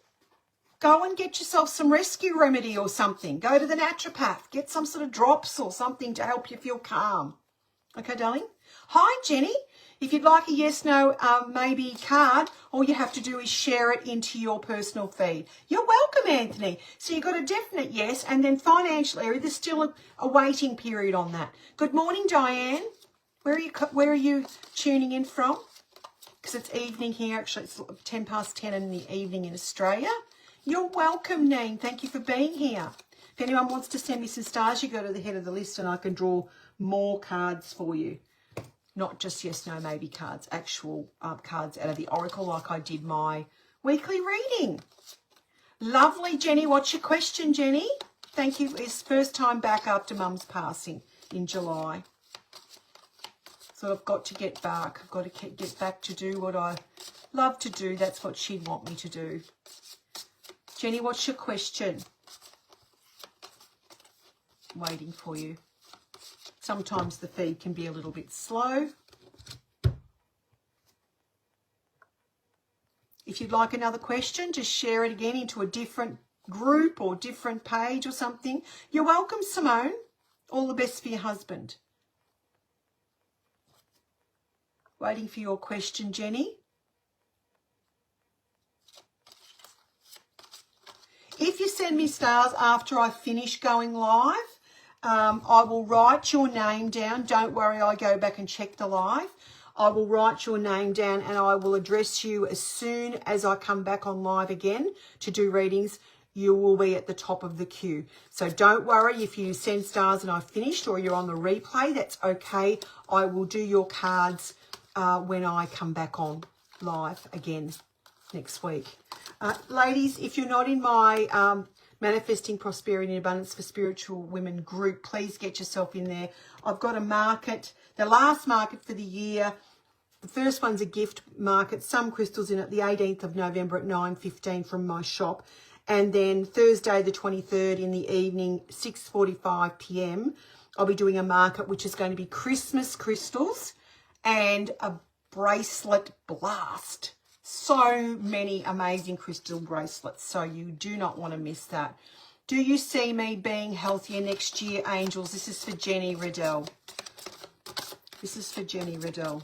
go and get yourself some rescue remedy or something. Go to the naturopath. Get some sort of drops or something to help you feel calm. Okay, darling? Hi, Jenny. If you'd like a yes, no, maybe card, all you have to do is share it into your personal feed. You're welcome, Anthony. So you've got a definite yes, and then financial area, there's still a waiting period on that. Good morning, Diane. Where are you tuning in from? Because it's evening here. Actually, it's 10 past 10 in the evening in Australia. You're welcome, Neen. Thank you for being here. If anyone wants to send me some stars, you go to the head of the list and I can draw more cards for you. Not just yes, no, maybe cards, actual cards out of the Oracle like I did my weekly reading. Lovely, Jenny. What's your question, Jenny? Thank you. It's first time back after Mum's passing in July. So I've got to get back. I've got to get back to do what I love to do. That's what she'd want me to do. Jenny, what's your question? Waiting for you. Sometimes the feed can be a little bit slow. If you'd like another question, just share it again into a different group or different page or something. You're welcome, Simone. All the best for your husband. Waiting for your question, Jenny. If you send me stars after I finish going live, I will write your name down. Don't worry, I go back and check the live. I will write your name down and I will address you as soon as I come back on live again to do readings. You will be at the top of the queue. So don't worry if you send stars and I've finished or you're on the replay. That's okay. I will do your cards when I come back on live again next week. Ladies, if you're not in my Manifesting Prosperity and Abundance for Spiritual Women group, please get yourself in there. I've got a market, the last market for the year. The first one's a gift market, some crystals in it, the 18th of November at 9:15 from my shop. And then Thursday the 23rd in the evening, 6:45 p.m, I'll be doing a market which is going to be Christmas crystals and a bracelet blast. So many amazing crystal bracelets, so you do not want to miss that. Do you see me being healthier next year, angels? This is for Jenny Riddell. This is for Jenny Riddell.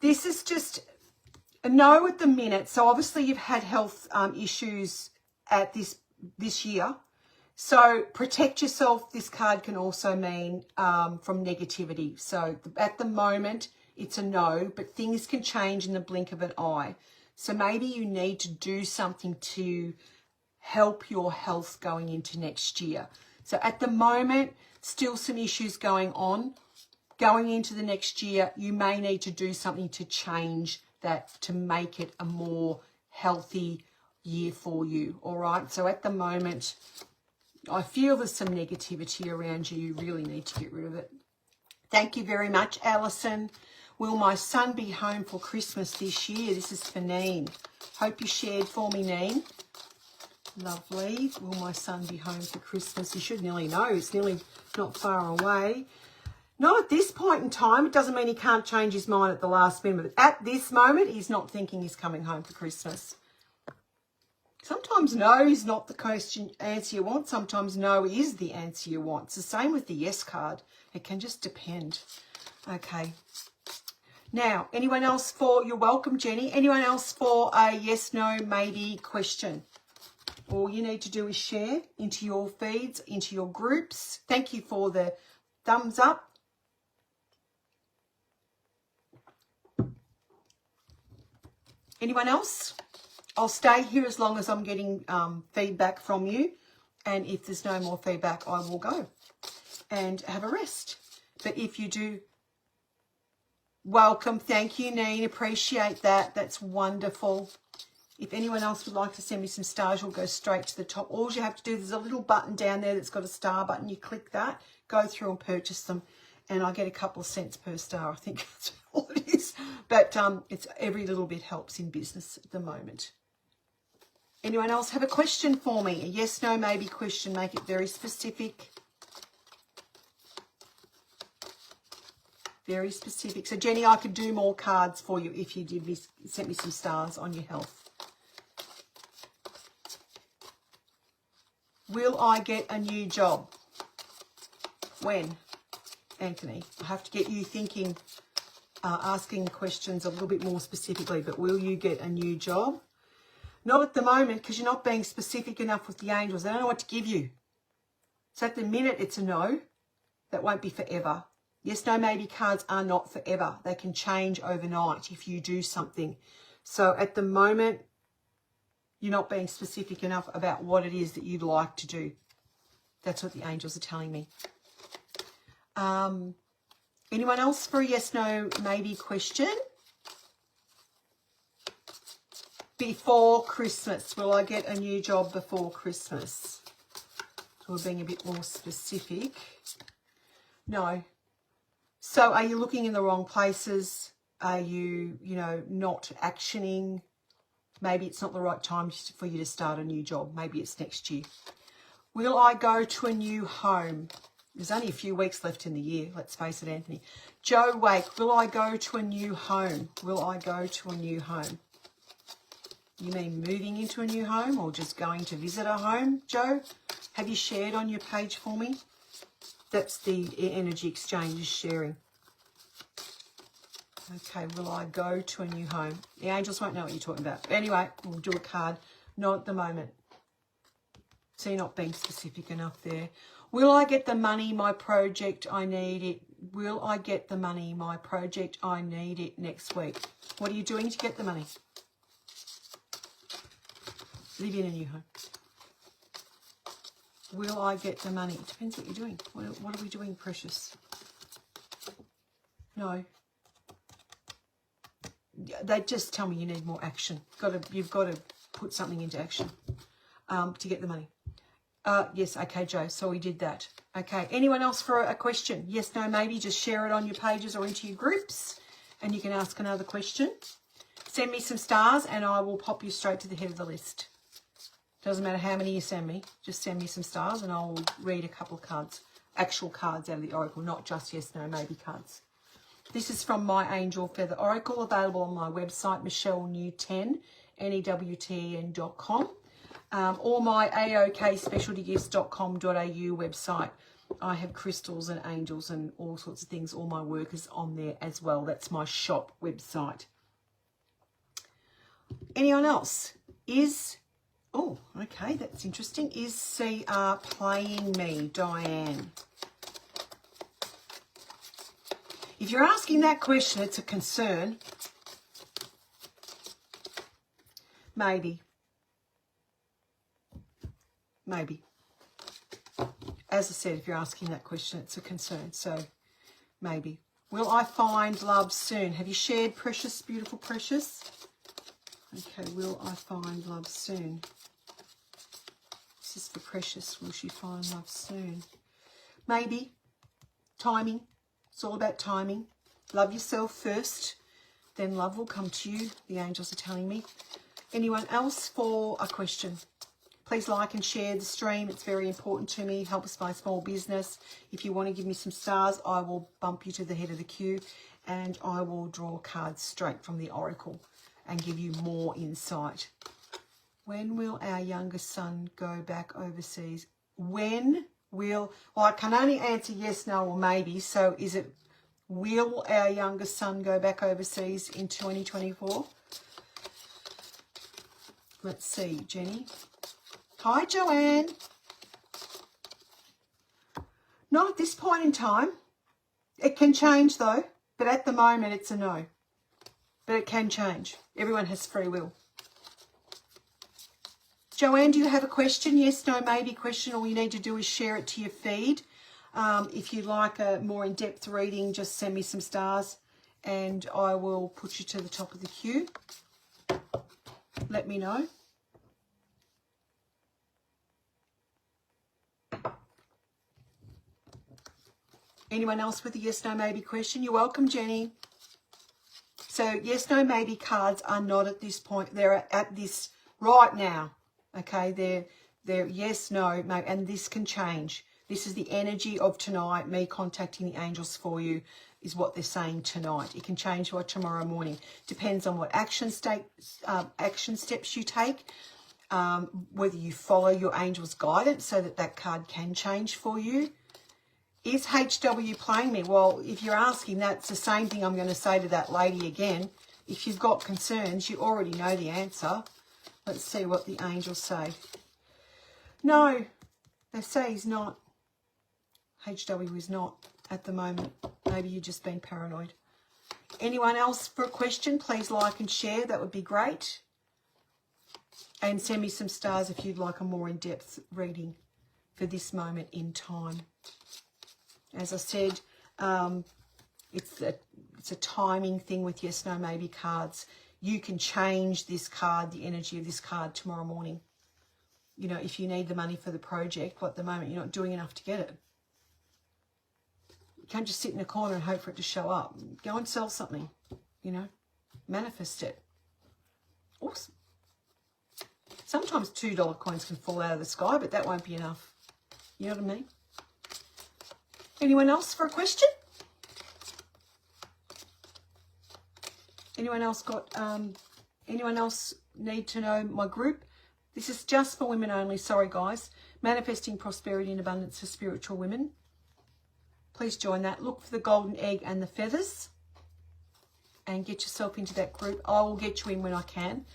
This is just a no at the minute. So obviously you've had health issues at this year. So protect yourself. This card can also mean from negativity. So at the moment, it's a no, but things can change in the blink of an eye. So maybe you need to do something to help your health going into next year. So at the moment, still some issues going on. Going into the next year, you may need to do something to change that, to make it a more healthy year for you. All right. So at the moment, I feel there's some negativity around you. You really need to get rid of it. Thank you very much, Alison. Will my son be home for Christmas this year? This is for Neen. Hope you shared for me, Neen. Lovely. Will my son be home for Christmas? You should nearly know. It's nearly not far away. Not at this point in time. It doesn't mean he can't change his mind at the last minute. But at this moment, he's not thinking he's coming home for Christmas. Sometimes no is not the answer you want. Sometimes no is the answer you want. It's the same with the yes card. It can just depend. Okay. Now, anyone else for, you're welcome, Jenny. Anyone else for a yes, no, maybe question? All you need to do is share into your feeds, into your groups. Thank you for the thumbs up. Anyone else? I'll stay here as long as I'm getting feedback from you. And if there's no more feedback, I will go and have a rest. But if you do, welcome. Thank you, Neen. Appreciate that. That's wonderful. If anyone else would like to send me some stars, you'll go straight to the top. All you have to do, there's a little button down there that's got a star button. You click that, go through and purchase them. And I get a couple of cents per star. I think that's all it is. But it's every little bit helps in business at the moment. Anyone else have a question for me? A yes, no, maybe question. Make it very specific. Very specific. So, Jenny, I could do more cards for you if you did sent me some stars on your health. Will I get a new job? When? Anthony, I have to get you thinking, asking questions a little bit more specifically, but will you get a new job? Not at the moment, because you're not being specific enough with the angels. They don't know what to give you. So at the minute, it's a no. That won't be forever. Yes, no, maybe cards are not forever. They can change overnight if you do something. So at the moment, you're not being specific enough about what it is that you'd like to do. That's what the angels are telling me. Anyone else for a yes, no, maybe question? Before Christmas, will I get a new job before Christmas? So we're being a bit more specific. No. So are you looking in the wrong places? Are you, not actioning? Maybe it's not the right time for you to start a new job. Maybe it's next year. Will I go to a new home? There's only a few weeks left in the year, let's face it, Anthony. Joe Wake, will I go to a new home? Will I go to a new home? You mean moving into a new home or just going to visit a home, Joe? Have you shared on your page for me? That's the energy exchange is sharing. Okay, will I go to a new home? The angels won't know what you're talking about. But anyway, we'll do a card. Not at the moment. So you're not being specific enough there. Will I get the money, my project, I need it? Will I get the money, my project, I need it next week? What are you doing to get the money? Live in a new home. Will I get the money? It depends what you're doing. What are we doing, precious? No. They just tell me you need more action. You've got to put something into action to get the money. Yes, okay, Joe, so we did that. Okay, anyone else for a question? Yes, no, maybe. Just share it on your pages or into your groups and you can ask another question. Send me some stars and I will pop you straight to the head of the list. Doesn't matter how many you send me, just send me some stars and I'll read a couple of cards, actual cards out of the Oracle, not just yes, no, maybe cards. This is from my Angel Feather Oracle, available on my website, michellenewten, newten.com. Or my aokspecialtygifts.com.au website. I have crystals and angels and all sorts of things. All my work is on there as well. That's my shop website. Anyone else? Oh, okay, that's interesting. Is CR playing me, Diane? If you're asking that question, it's a concern. Maybe. Maybe. As I said, if you're asking that question, it's a concern. So, maybe. Will I find love soon? Have you shared, Precious, beautiful Precious? Okay, will I find love soon? This is for Precious. Will she find love soon? Maybe. Timing. It's all about timing. Love yourself first. Then love will come to you. The angels are telling me. Anyone else for a question? Please like and share the stream. It's very important to me. Helps my small business. If you want to give me some stars, I will bump you to the head of the queue and I will draw cards straight from the Oracle and give you more insight. When will our youngest son go back overseas? When will... Well, I can only answer yes, no, or maybe. So is it will our youngest son go back overseas in 2024? Let's see, Jenny. Hi, Joanne. Not at this point in time. It can change, though. But at the moment, it's a no. But it can change. Everyone has free will. Joanne, do you have a question? Yes, no, maybe question. All you need to do is share it to your feed. If you'd like a more in-depth reading, just send me some stars and I will put you to the top of the queue. Let me know. Anyone else with a yes, no, maybe question? You're welcome, Jenny. So yes, no, maybe cards are not at this point. They're at this right now. Okay, they're yes, no, maybe, and this can change. This is the energy of tonight. Me contacting the angels for you is what they're saying tonight. It can change by tomorrow morning. Depends on what action steps you take. Whether you follow your angel's guidance so that card can change for you. Is HW playing me? Well, if you're asking, that's the same thing I'm going to say to that lady again. If you've got concerns, you already know the answer. Let's see what the angels say. No, they say he's not. HW is not at the moment. Maybe you've just been paranoid. Anyone else for a question, please like and share. That would be great. And send me some stars if you'd like a more in-depth reading for this moment in time. As I said, it's a timing thing with yes, no, maybe cards. You can change this card, the energy of this card tomorrow morning. You know, if you need the money for the project, but at the moment you're not doing enough to get it. You can't just sit in a corner and hope for it to show up. Go and sell something, you know, manifest it. Awesome. Sometimes $2 coins can fall out of the sky, but that won't be enough. You know what I mean? Anyone else for a question? Anyone else anyone else need to know my group? This is just for women only. Sorry, guys. Manifesting Prosperity and Abundance for Spiritual Women. Please join that. Look for the golden egg and the feathers and get yourself into that group. I will get you in when I can.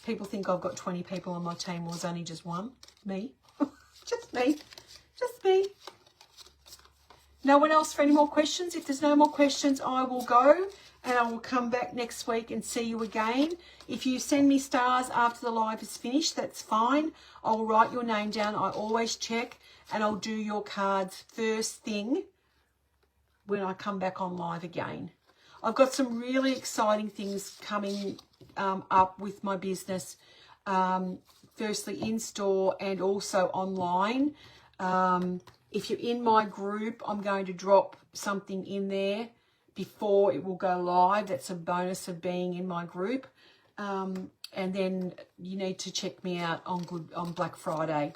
People think I've got 20 people on my team. Well, it's only just one. Me. Just me. Just me. No one else for any more questions? If there's no more questions, I will go and I will come back next week and see you again. If you send me stars after the live is finished, that's fine. I'll write your name down. I always check and I'll do your cards first thing when I come back on live again. I've got some really exciting things coming up with my business. Firstly in store and also online. If you're in my group, I'm going to drop something in there before it will go live. That's a bonus of being in my group. And then you need to check me out on Black Friday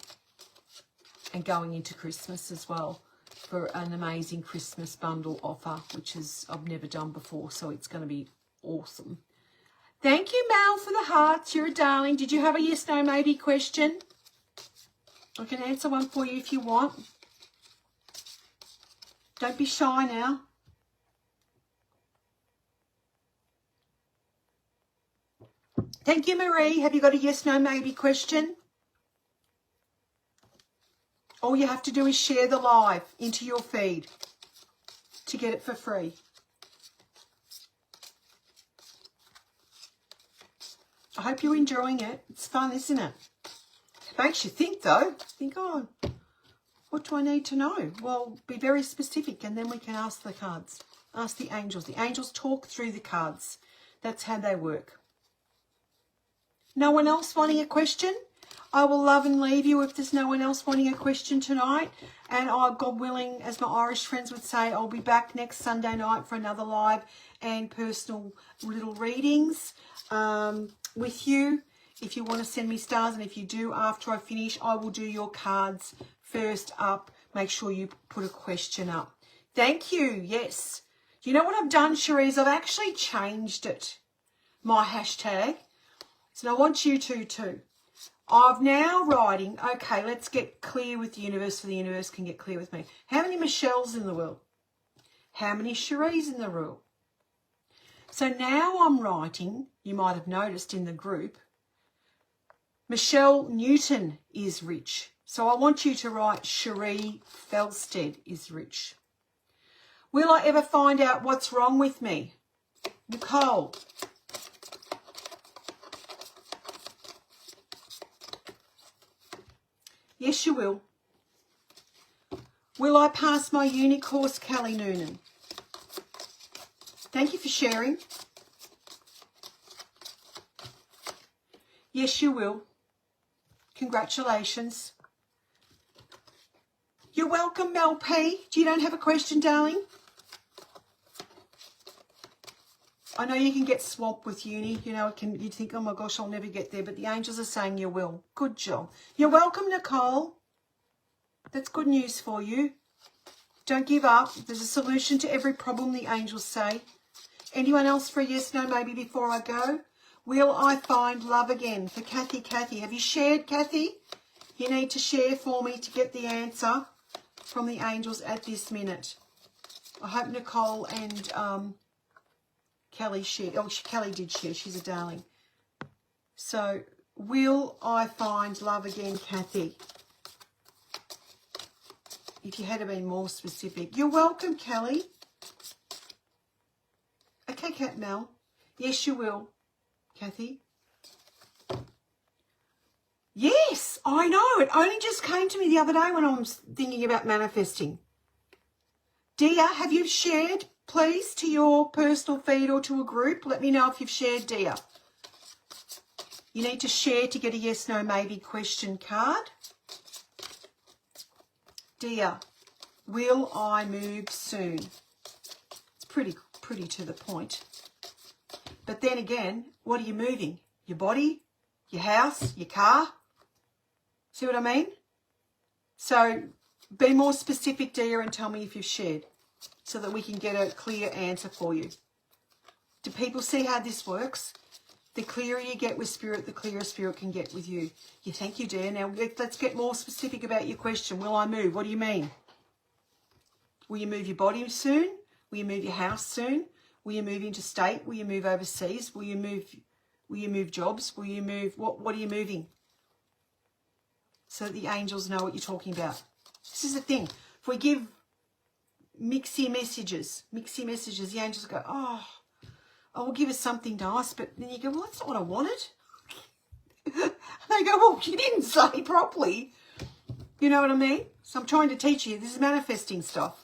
and going into Christmas as well for an amazing Christmas bundle offer, which is I've never done before, so it's going to be awesome. Thank you, Mel, for the hearts. You're a darling. Did you have a yes, no, maybe question? I can answer one for you if you want. Don't be shy now. Thank you, Marie. Have you got a yes, no, maybe question? All you have to do is share the live into your feed to get it for free. I hope you're enjoying it. It's fun, isn't it? It makes you think, though. Think, oh, what do I need to know? Well, be very specific, and then we can ask the cards. Ask the angels. The angels talk through the cards. That's how they work. No one else wanting a question? I will love and leave you if there's no one else wanting a question tonight. And God willing, as my Irish friends would say, I'll be back next Sunday night for another live and personal little readings with you. If you want to send me stars, and if you do after I finish, I will do your cards first up. Make sure you put a question up. Thank you. Yes. You know what I've done, Cherise? I've actually changed it, my hashtag. So I want you to too. I'm now writing, okay, let's get clear with the universe so the universe can get clear with me. How many Michelles in the world? How many Cherise in the world? So now I'm writing, you might have noticed in the group, Michelle Newton is rich. So I want you to write Cherie Felstead is rich. Will I ever find out what's wrong with me? Nicole. Yes, you will. Will I pass my uni course, Kelly Noonan? Thank you for sharing. Yes, you will. Congratulations. You're welcome, Mel P. You don't have a question, darling? I know you can get swamped with uni. You know, you think, oh my gosh, I'll never get there. But the angels are saying you will. Good job. You're welcome, Nicole. That's good news for you. Don't give up. There's a solution to every problem, the angels say. Anyone else for a yes, no, maybe before I go? Will I find love again? For Kathy. Kathy, have you shared, Kathy? You need to share for me to get the answer from the angels at this minute. I hope Nicole and Kelly shared. Oh, Kelly did share. She's a darling. So, will I find love again, Kathy? If you had to be more specific. You're welcome, Kelly. Okay, Cat Mel. Yes, you will, Kathy. Yes, I know. It only just came to me the other day when I was thinking about manifesting. Dia, have you shared, please, to your personal feed or to a group? Let me know if you've shared, Dia. You need to share to get a yes, no, maybe question card. Dia, will I move soon? It's pretty to the point. But then again, what are you moving? Your body, your house, your car? See what I mean? So be more specific, Dia, and tell me if you've shared so that we can get a clear answer for you. Do people see how this works? The clearer you get with Spirit, the clearer Spirit can get with you. Yeah, thank you, Dia. Now, let's get more specific about your question. Will I move? What do you mean? Will you move your body soon? Will you move your house soon? Will you move interstate? Will you move overseas? Will you move jobs? Will you move, what are you moving? So that the angels know what you're talking about. This is the thing. If we give mixy messages, the angels go, oh, we'll give us something nice. But then you go, well, that's not what I wanted. And they go, well, you didn't say properly. You know what I mean? So I'm trying to teach you. This is manifesting stuff.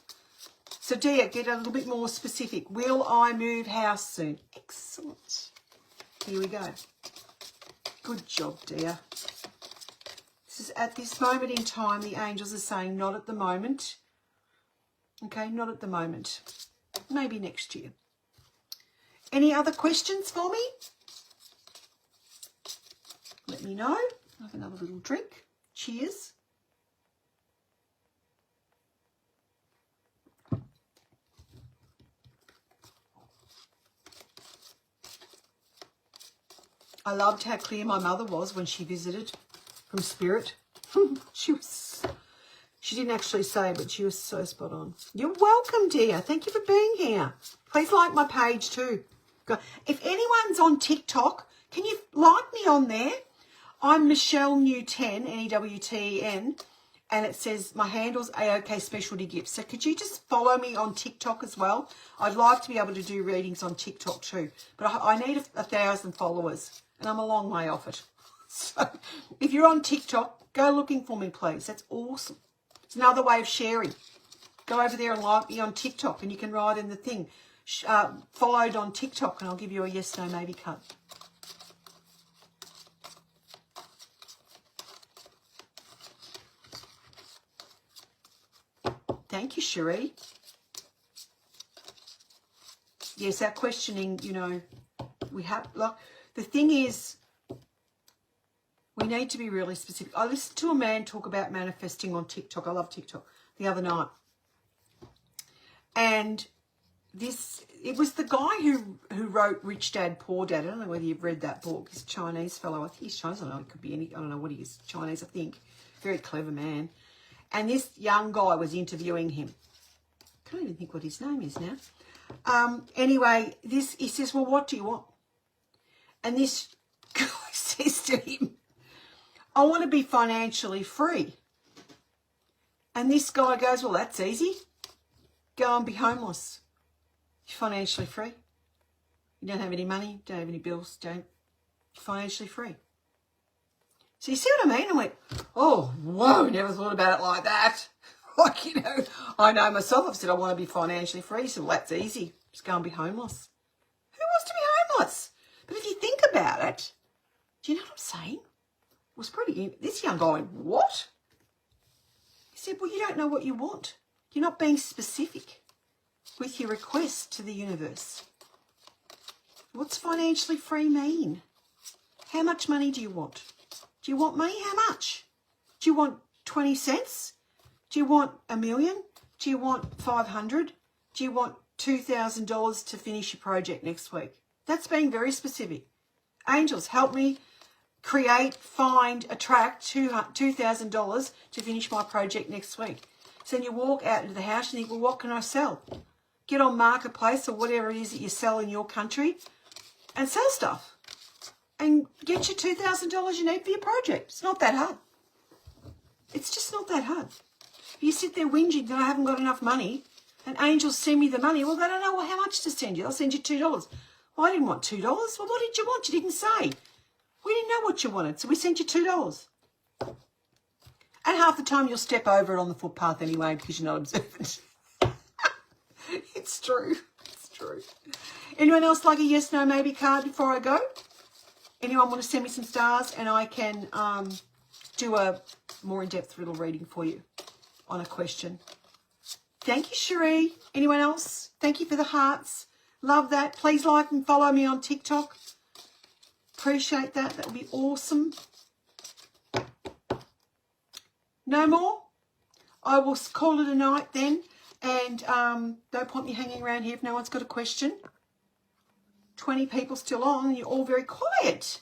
So, Dia, get a little bit more specific. Will I move house soon? Excellent. Here we go. Good job, Dia. This is at this moment in time, the angels are saying not at the moment. Okay, not at the moment. Maybe next year. Any other questions for me? Let me know. I'll have another little drink. Cheers. I loved how clear my mother was when she visited from Spirit. She didn't actually say, but she was so spot on. You're welcome, dear. Thank you for being here. Please like my page too. If anyone's on TikTok, can you like me on there? I'm Michelle New10, N-E-W-T-E-N, and it says my handle's AOK Specialty Gifts. So could you just follow me on TikTok as well? I'd like to be able to do readings on TikTok too, but I need 1,000 followers, and I'm a long way off it. So if you're on TikTok, go looking for me, please. That's awesome. It's another way of sharing. Go over there and like me on TikTok, and you can write in the thing, followed on TikTok, and I'll give you a yes, no, maybe card. Thank you, Cherie. Yes, our questioning, you know, we have, like, the thing is, we need to be really specific. I listened to a man talk about manifesting on TikTok. I love TikTok. The other night. And it was the guy who wrote Rich Dad, Poor Dad. I don't know whether you've read that book. He's a Chinese fellow. I think he's Chinese. I don't know. It could be any, I don't know what he is. Chinese, I think. Very clever man. And this young guy was interviewing him. I can't even think what his name is now. Anyway, he says, well, what do you want? And this guy says to him, I want to be financially free. And this guy goes, well, that's easy. Go and be homeless. You're financially free. You don't have any money, don't have any bills, you're financially free. So you see what I mean? I went, oh, whoa, never thought about it like that. Like, you know, I know myself. I've said I want to be financially free. So, well, that's easy. Just go and be homeless. Who wants to be homeless? But if you think about it, do you know what I'm saying? It was pretty, this young guy went, what? He said, well, you don't know what you want. You're not being specific with your request to the universe. What's financially free mean? How much money do you want? Do you want money? How much? Do you want 20 cents? Do you want $1 million? Do you want 500? Do you want $2,000 to finish your project next week? That's being very specific. Angels, help me create, find, attract $2,000 to finish my project next week. So then you walk out into the house and you think, well, what can I sell? Get on Marketplace or whatever it is that you sell in your country and sell stuff. And get your $2,000 you need for your project. It's not that hard. It's just not that hard. You sit there whinging that I haven't got enough money and angels send me the money. Well, they don't know how much to send you. They'll send you $2. Well, I didn't want $2. Well, what did you want? You didn't say. We didn't know what you wanted, so we sent you $2. And half the time you'll step over it on the footpath anyway because you're not observant. It's true. It's true. Anyone else like a yes, no, maybe card before I go? Anyone want to send me some stars and I can do a more in-depth riddle reading for you on a question? Thank you, Cherie. Anyone else? Thank you for the hearts. Love that. Please like and follow me on TikTok. Appreciate that. That would be awesome. No more? I will call it a night then. And don't point me hanging around here if no one's got a question. 20 people still on and you're all very quiet.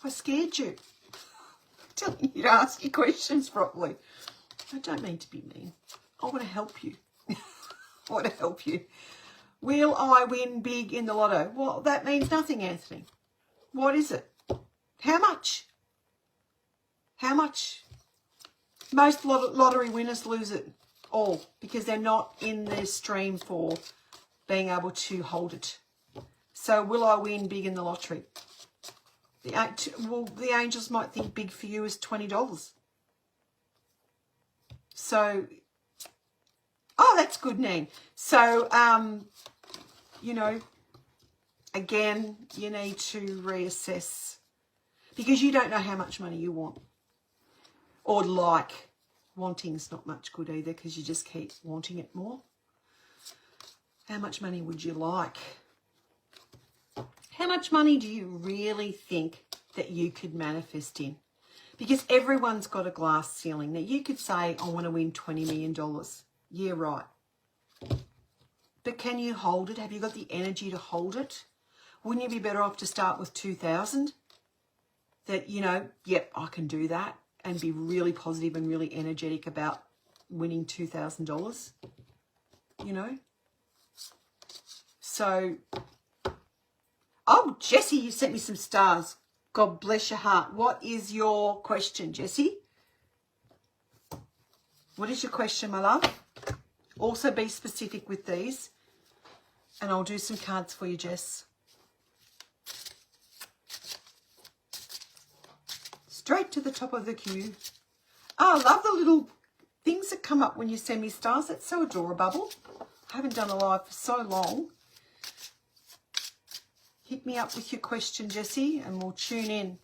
I scared you. I'm telling you to ask your questions properly. I don't mean to be mean. I want to help you. I want to help you. Will I win big in the lotto? Well, that means nothing, Anthony. What is it? How much? How much? Most lottery winners lose it all because they're not in the stream for being able to hold it. So will I win big in the lottery? The angels might think big for you is $20. So, oh, that's good, Nan. So, you know, again, you need to reassess because you don't know how much money you want or like. Wanting's not much good either because you just keep wanting it more. How much money would you like? How much money do you really think that you could manifest in? Because everyone's got a glass ceiling. Now, you could say, I want to win $20 million. Yeah, right. But can you hold it? Have you got the energy to hold it? Wouldn't you be better off to start with 2,000? That, you know, yep, I can do that. And be really positive and really energetic about winning $2,000, you know. So, oh, Jessie, you sent me some stars. God bless your heart. What is your question, Jessie? What is your question, my love? Also be specific with these. And I'll do some cards for you, Jess. Straight to the top of the queue. Oh, I love the little things that come up when you send me stars. That's so adorable. I haven't done a live for so long. Hit me up with your question, Jessie, and we'll tune in.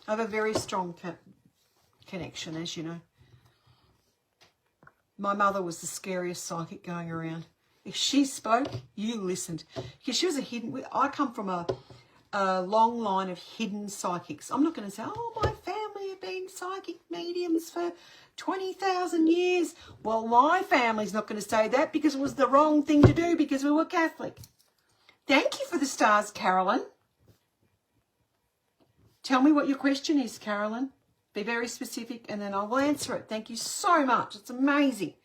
I have a very strong connection, as you know. My mother was the scariest psychic going around. If she spoke, you listened. Because she was a hidden... I come from a long line of hidden psychics. I'm not going to say, oh, my family have been psychic mediums for 20,000 years. Well, my family's not going to say that because it was the wrong thing to do because we were Catholic. Thank you for the stars, Carolyn. Tell me what your question is, Carolyn. Be very specific and then I will answer it. Thank you so much. It's amazing.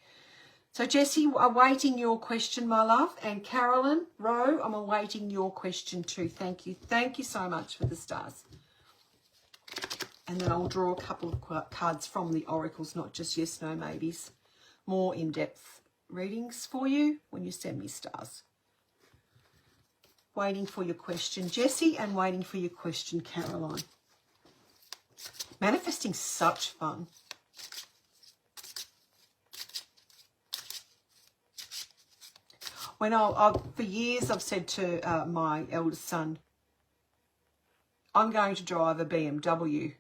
So, Jessie, awaiting your question, my love. And Carolyn, Rowe, I'm awaiting your question too. Thank you. Thank you so much for the stars. And then I'll draw a couple of cards from the oracles, not just yes, no, maybes. More in-depth readings for you when you send me stars. Waiting for your question, Jessie, and waiting for your question, Caroline. Manifesting's such fun. When for years I've said to my eldest son, I'm going to drive a BMW.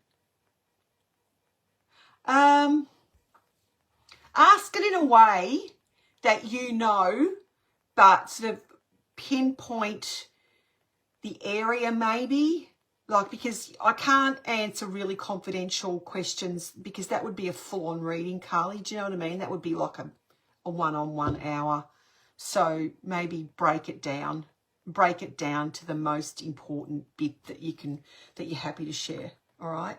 Ask it in a way that you know, but sort of pinpoint the area maybe. Like, because I can't answer really confidential questions because that would be a full-on reading, Carly. Do you know what I mean? That would be like a one-on-one hour. So maybe break it down to the most important bit that you're happy to share. All right.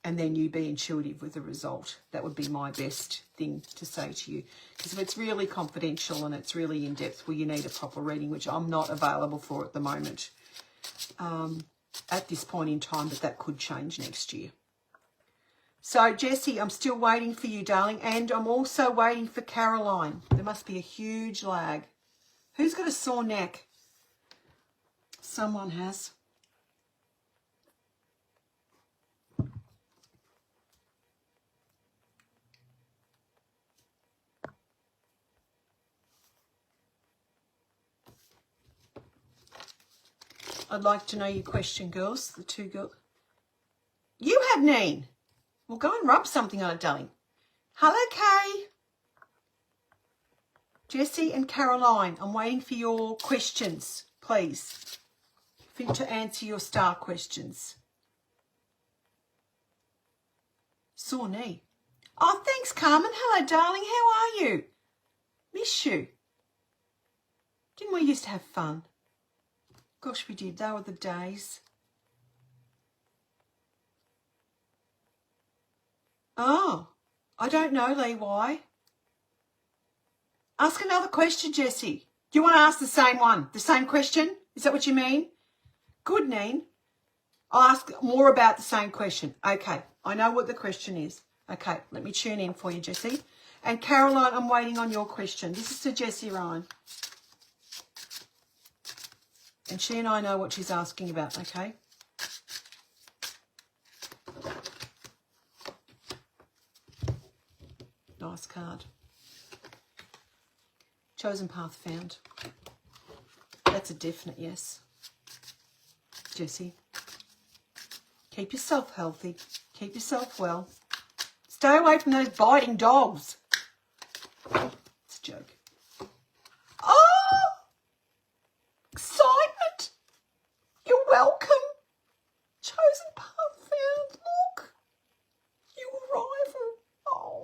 And then you be intuitive with the result. That would be my best thing to say to you. Because if it's really confidential and it's really in depth, well, you need a proper reading, which I'm not available for at the moment. At this point in time, but that could change next year. So, Jessie, I'm still waiting for you, darling, and I'm also waiting for Caroline. There must be a huge lag. Who's got a sore neck? Someone has. I'd like to know your question, girls, the two girls. You have Neen. Well, go and rub something on it, darling. Hello, Kay. Jessie and Caroline, I'm waiting for your questions, please. For you to answer your star questions. Sore knee. Oh, thanks, Carmen. Hello, darling. How are you? Miss you. Didn't we used to have fun? Gosh, we did. They were the days. Oh, I don't know, Lee, why? Ask another question, Jessie. Do you want to ask the same one? The same question? Is that what you mean? Good, Neen. I'll ask more about the same question. Okay, I know what the question is. Okay, let me tune in for you, Jessie. And Caroline, I'm waiting on your question. This is to Jessie Ryan. And she and I know what she's asking about, okay? Nice card. Chosen path found. That's a definite yes. Jessie. Keep yourself healthy. Keep yourself well. Stay away from those biting dogs. It's a joke. Oh! Excitement. You're welcome. Chosen path found. Look. You arrival. Oh,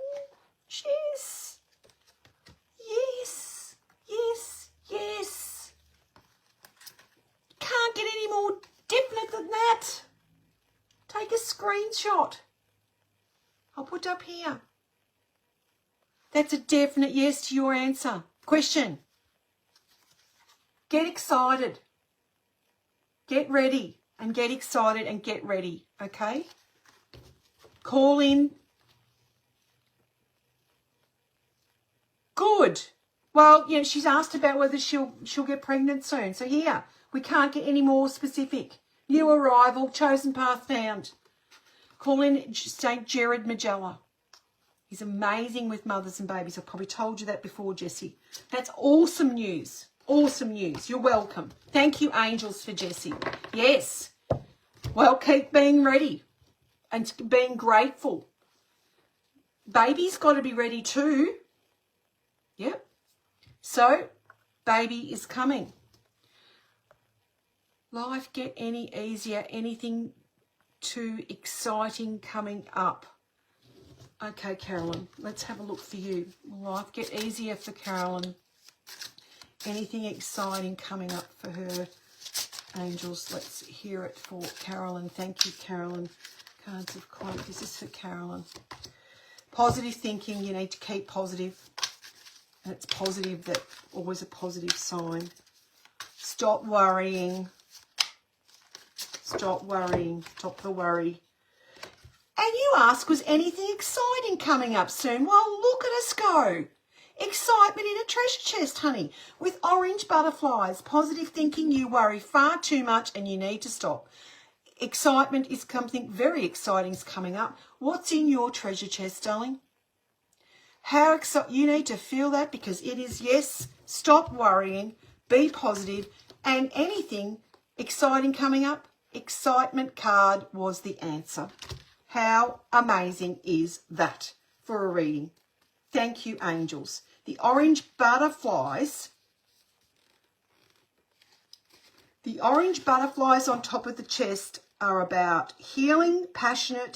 yes. Yes. Yes. Yes. Can't get any more definite than that. Take a screenshot. I'll put it up here. That's a definite yes to your answer. Question. Get excited. Get ready and get excited and get ready, okay? Call in. Good. Well, you know, she's asked about whether she'll get pregnant soon. So here, we can't get any more specific. New arrival, chosen path found. Call in St. Jared Magella. He's amazing with mothers and babies. I've probably told you that before, Jessie. That's awesome news. Awesome news. You're welcome. Thank you, angels, for Jessie. Yes. Well, keep being ready and being grateful. Baby's got to be ready too. Yep. So, baby is coming. Life get any easier? Anything too exciting coming up? Okay, Carolyn, let's have a look for you. Will life get easier for Carolyn? Anything exciting coming up for her? Angels, let's hear it for Carolyn. Thank you, Carolyn. Cards of Quote. This is for Carolyn. Positive thinking. You need to keep positive. And it's positive, that always a positive sign. Stop worrying. Stop worrying. Stop the worry. And you ask, was anything exciting coming up soon? Well, look at us go. Excitement in a treasure chest, honey, with orange butterflies. Positive thinking, you worry far too much and you need to stop. excitement is something very exciting is coming up. What's in your treasure chest, darling? How excited, you need to feel that, because it is, yes, stop worrying, be positive, and anything exciting coming up, excitement card was the answer. How amazing is that for a reading? Thank you, angels. The orange butterflies, on top of the chest are about healing, passion,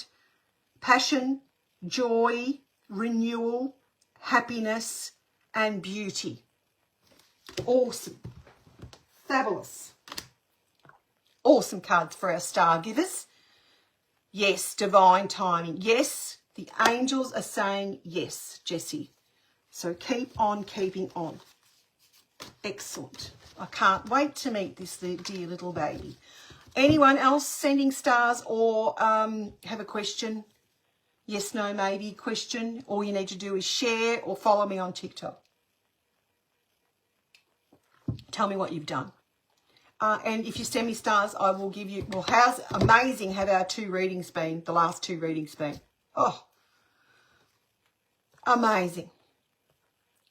joy, renewal, happiness, and beauty. Awesome. Fabulous. Awesome cards for our star givers. Yes, divine timing. Yes, the angels are saying yes, Jessie. So keep on keeping on. Excellent. I can't wait to meet this dear little baby. Anyone else sending stars or have a question? Yes, no, maybe question. All you need to do is share or follow me on TikTok. Tell me what you've done. And if you send me stars, I will give you... Well, how's amazing have our two readings been, the last two readings been? Oh, amazing.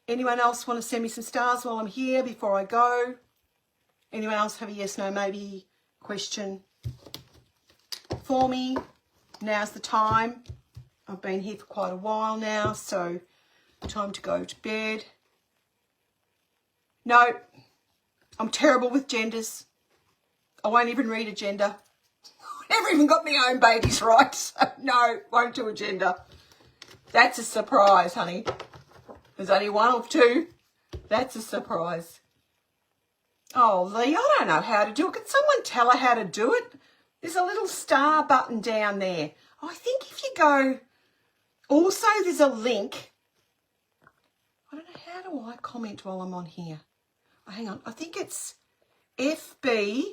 Anyone else want to send me some stars while I'm here before I go? Anyone else have a yes, no, maybe question for me? Now's the time. I've been here for quite a while now, so time to go to bed. No, I'm terrible with genders. I won't even read a gender. I never even got my own babies right, so no, won't do a gender. That's a surprise, honey. There's only one or two. That's a surprise. Oh, Lee, I don't know how to do it. Can someone tell her how to do it? There's a little star button down there. I think if you go... Also, there's a link. I don't know, how do I comment while I'm on here? Oh, hang on. I think it's FB,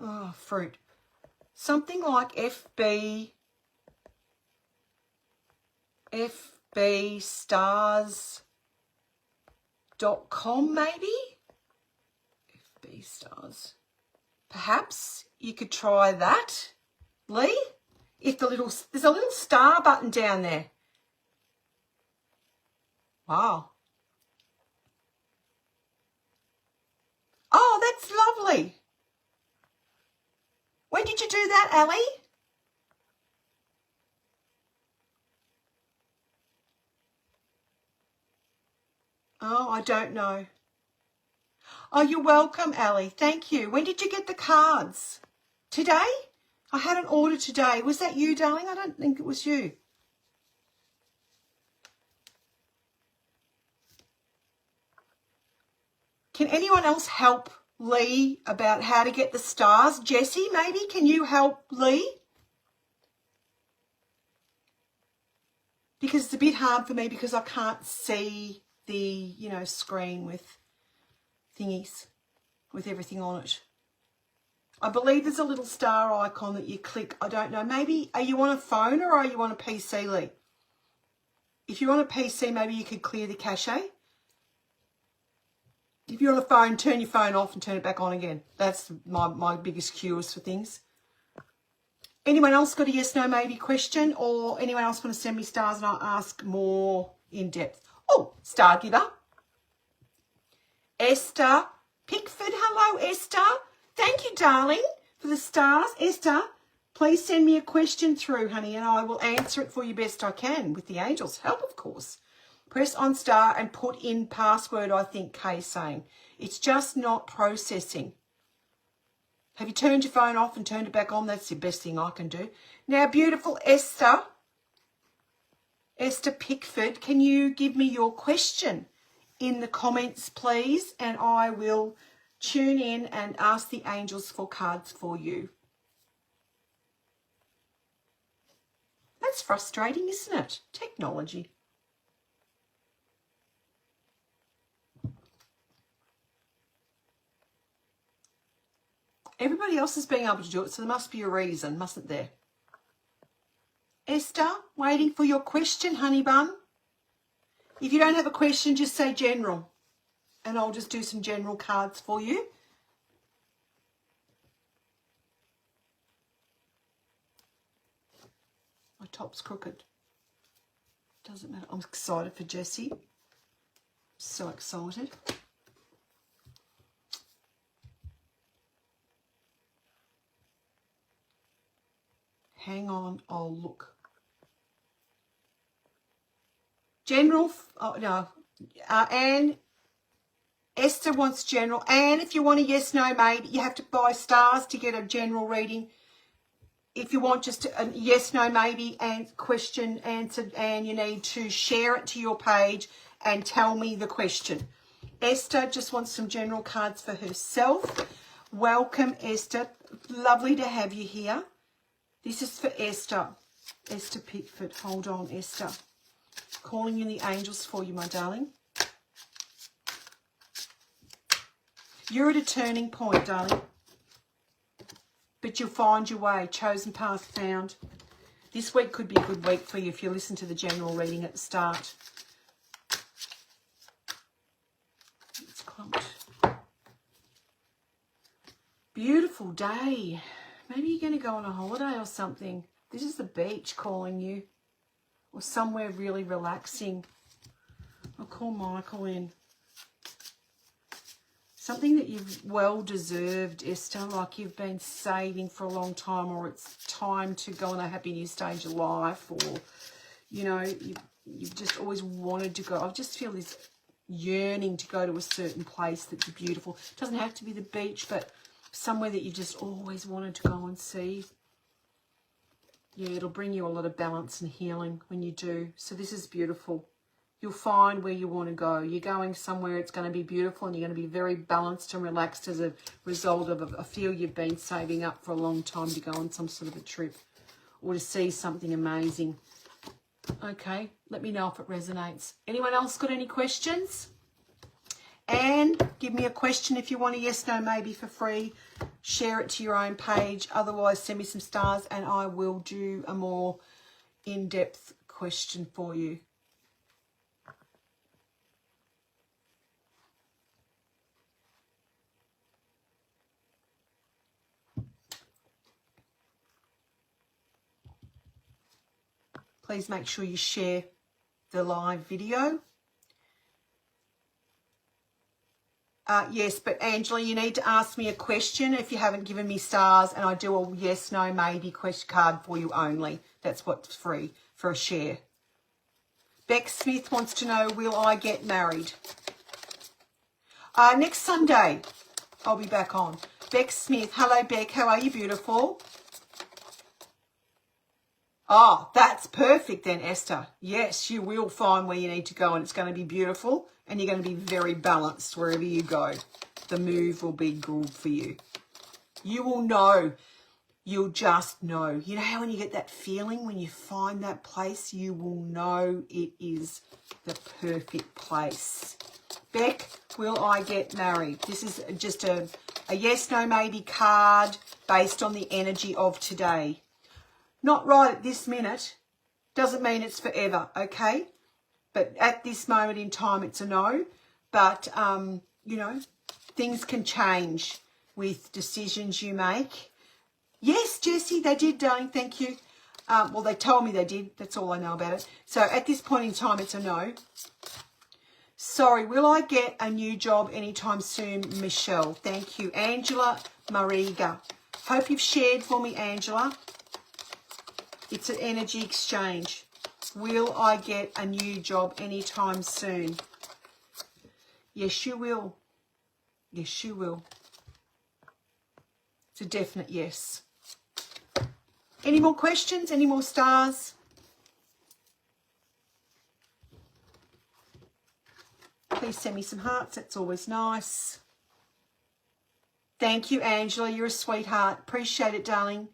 oh, fruit. Something like FBstars.com maybe? FB Stars. Perhaps you could try that, Lee? If there's a little star button down there. Wow. Oh, that's lovely. When did you do that, Ali? Oh, I don't know. Oh, you're welcome, Ali. Thank you. When did you get the cards? Today? I had an order today. Was that you, darling? I don't think it was you. Can anyone else help Lee about how to get the stars? Jessie, maybe? Can you help Lee? Because it's a bit hard for me because I can't see the, screen with thingies, with everything on it. I believe there's a little star icon that you click. I don't know. Maybe, are you on a phone or are you on a PC, Lee? If you're on a PC, maybe you could clear the cache. If you're on a phone, turn your phone off and turn it back on again. That's my biggest cures for things. Anyone else got a yes, no, maybe question? Or anyone else want to send me stars and I'll ask more in depth? Oh, star giver. Esther Pickford. Hello, Esther. Thank you, darling, for the stars. Esther, please send me a question through, honey, and I will answer it for you best I can with the angels' help, of course. Press on star and put in password, I think Kay's saying. It's just not processing. Have you turned your phone off and turned it back on? That's the best thing I can do. Now, beautiful Esther Pickford, can you give me your question in the comments, please? And I will tune in and ask the angels for cards for you. That's frustrating, isn't it? Technology. Everybody else is being able to do it, so there must be a reason, mustn't there? Esther, waiting for your question, honey bun. If you don't have a question, just say general, and I'll just do some general cards for you. My top's crooked. Doesn't matter. I'm excited for Jessie. So excited. Hang on, I'll look. General, oh no, Anne, Esther wants general. Anne, if you want a yes, no, maybe, you have to buy stars to get a general reading. If you want just a yes, no, maybe and question answered, and you need to share it to your page and tell me the question. Esther just wants some general cards for herself. Welcome, Esther. Lovely to have you here. This is for Esther. Esther Pickford. Hold on, Esther. Calling in the angels for you, my darling. You're at a turning point, darling. But you'll find your way. Chosen path found. This week could be a good week for you if you listen to the general reading at the start. It's clumped. Beautiful day. Maybe you're going to go on a holiday or something. This is the beach calling you. Or somewhere really relaxing. I'll call Michael in. Something that you've well deserved, Esther, like you've been saving for a long time, or it's time to go on a happy new stage of life, or, you know, you've just always wanted to go. I just feel this yearning to go to a certain place that's beautiful. It doesn't have to be the beach, but somewhere that you just always wanted to go and see. Yeah, it'll bring you a lot of balance and healing when you do. So this is beautiful. You'll find where you want to go. You're going somewhere, it's going to be beautiful, and you're going to be very balanced and relaxed as a result of a feel you've been saving up for a long time to go on some sort of a trip or to see something amazing. Okay, let me know if it resonates. Anyone else got any questions? And give me a question if you want a yes, no, maybe for free. Share it to your own page. Otherwise, send me some stars and I will do a more in-depth question for you. Please make sure you share the live video. Yes, but Angela, you need to ask me a question if you haven't given me stars, and I do a yes, no, maybe question card for you only. That's what's free for a share. Beck Smith wants to know, will I get married? Next Sunday, I'll be back on. Beck Smith. Hello, Beck. How are you, beautiful? Oh, that's perfect then, Esther. Yes, you will find where you need to go, and it's going to be beautiful, and you're going to be very balanced wherever you go. The move will be good for you. You will know. You'll just know. You know how when you get that feeling when you find that place, you will know it is the perfect place. Beck, will I get married? This is just a yes, no, maybe card based on the energy of today. Not right at this minute. Doesn't mean it's forever, okay? But at this moment in time, it's a no. But, you know, things can change with decisions you make. Yes, Jessie, they did, darling. Thank you. Well, they told me they did. That's all I know about it. So at this point in time, it's a no. Sorry, will I get a new job anytime soon, Michelle? Thank you. Angela Mariga. Hope you've shared for me, Angela. It's an energy exchange. Will I get a new job anytime soon? Yes, you will. Yes, you will. It's a definite yes. Any more questions? Any more stars? Please send me some hearts. That's always nice. Thank you, Angela. You're a sweetheart. Appreciate it, darling.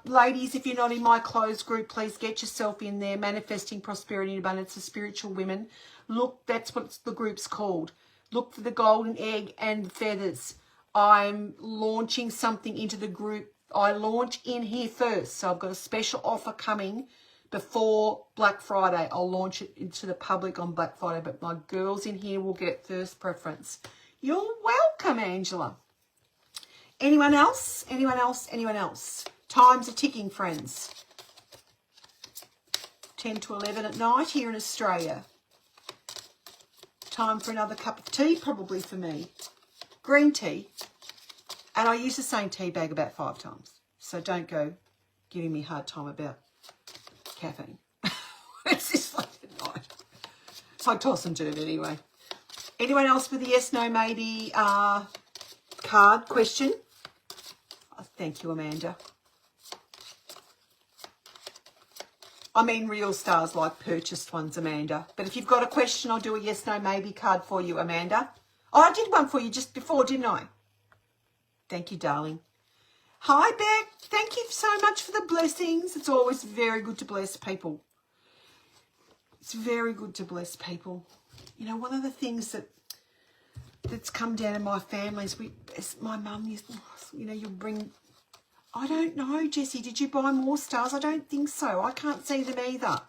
Ladies, if you're not in my closed group, please get yourself in there. Manifesting Prosperity and Abundance for Spiritual Women. Look, that's what the group's called. Look for the golden egg and the feathers. I'm launching something into the group. I launch in here first. So I've got a special offer coming before Black Friday. I'll launch it into the public on Black Friday, but my girls in here will get first preference. You're welcome, Angela. Anyone else? Anyone else? Anyone else? Time's a ticking, friends. 10 to 11 at night here in Australia. Time for another cup of tea, probably for me. Green tea. And I use the same tea bag about 5 times. So don't go giving me a hard time about caffeine. It's just like at night. So I toss and turn anyway. Anyone else with a yes, no, maybe card question? Oh, thank you, Amanda. I mean real stars, like purchased ones, Amanda. But if you've got a question, I'll do a yes, no, maybe card for you, Amanda. Oh, I did one for you just before, didn't I? Thank you, darling. Hi, Beck. Thank you so much for the blessings. It's always very good to bless people. It's very good to bless people. You know, one of the things that's come down in my family is my mum used, you know, you'll bring... I don't know, Jessie. Did you buy more stars? I don't think so. I can't see them either.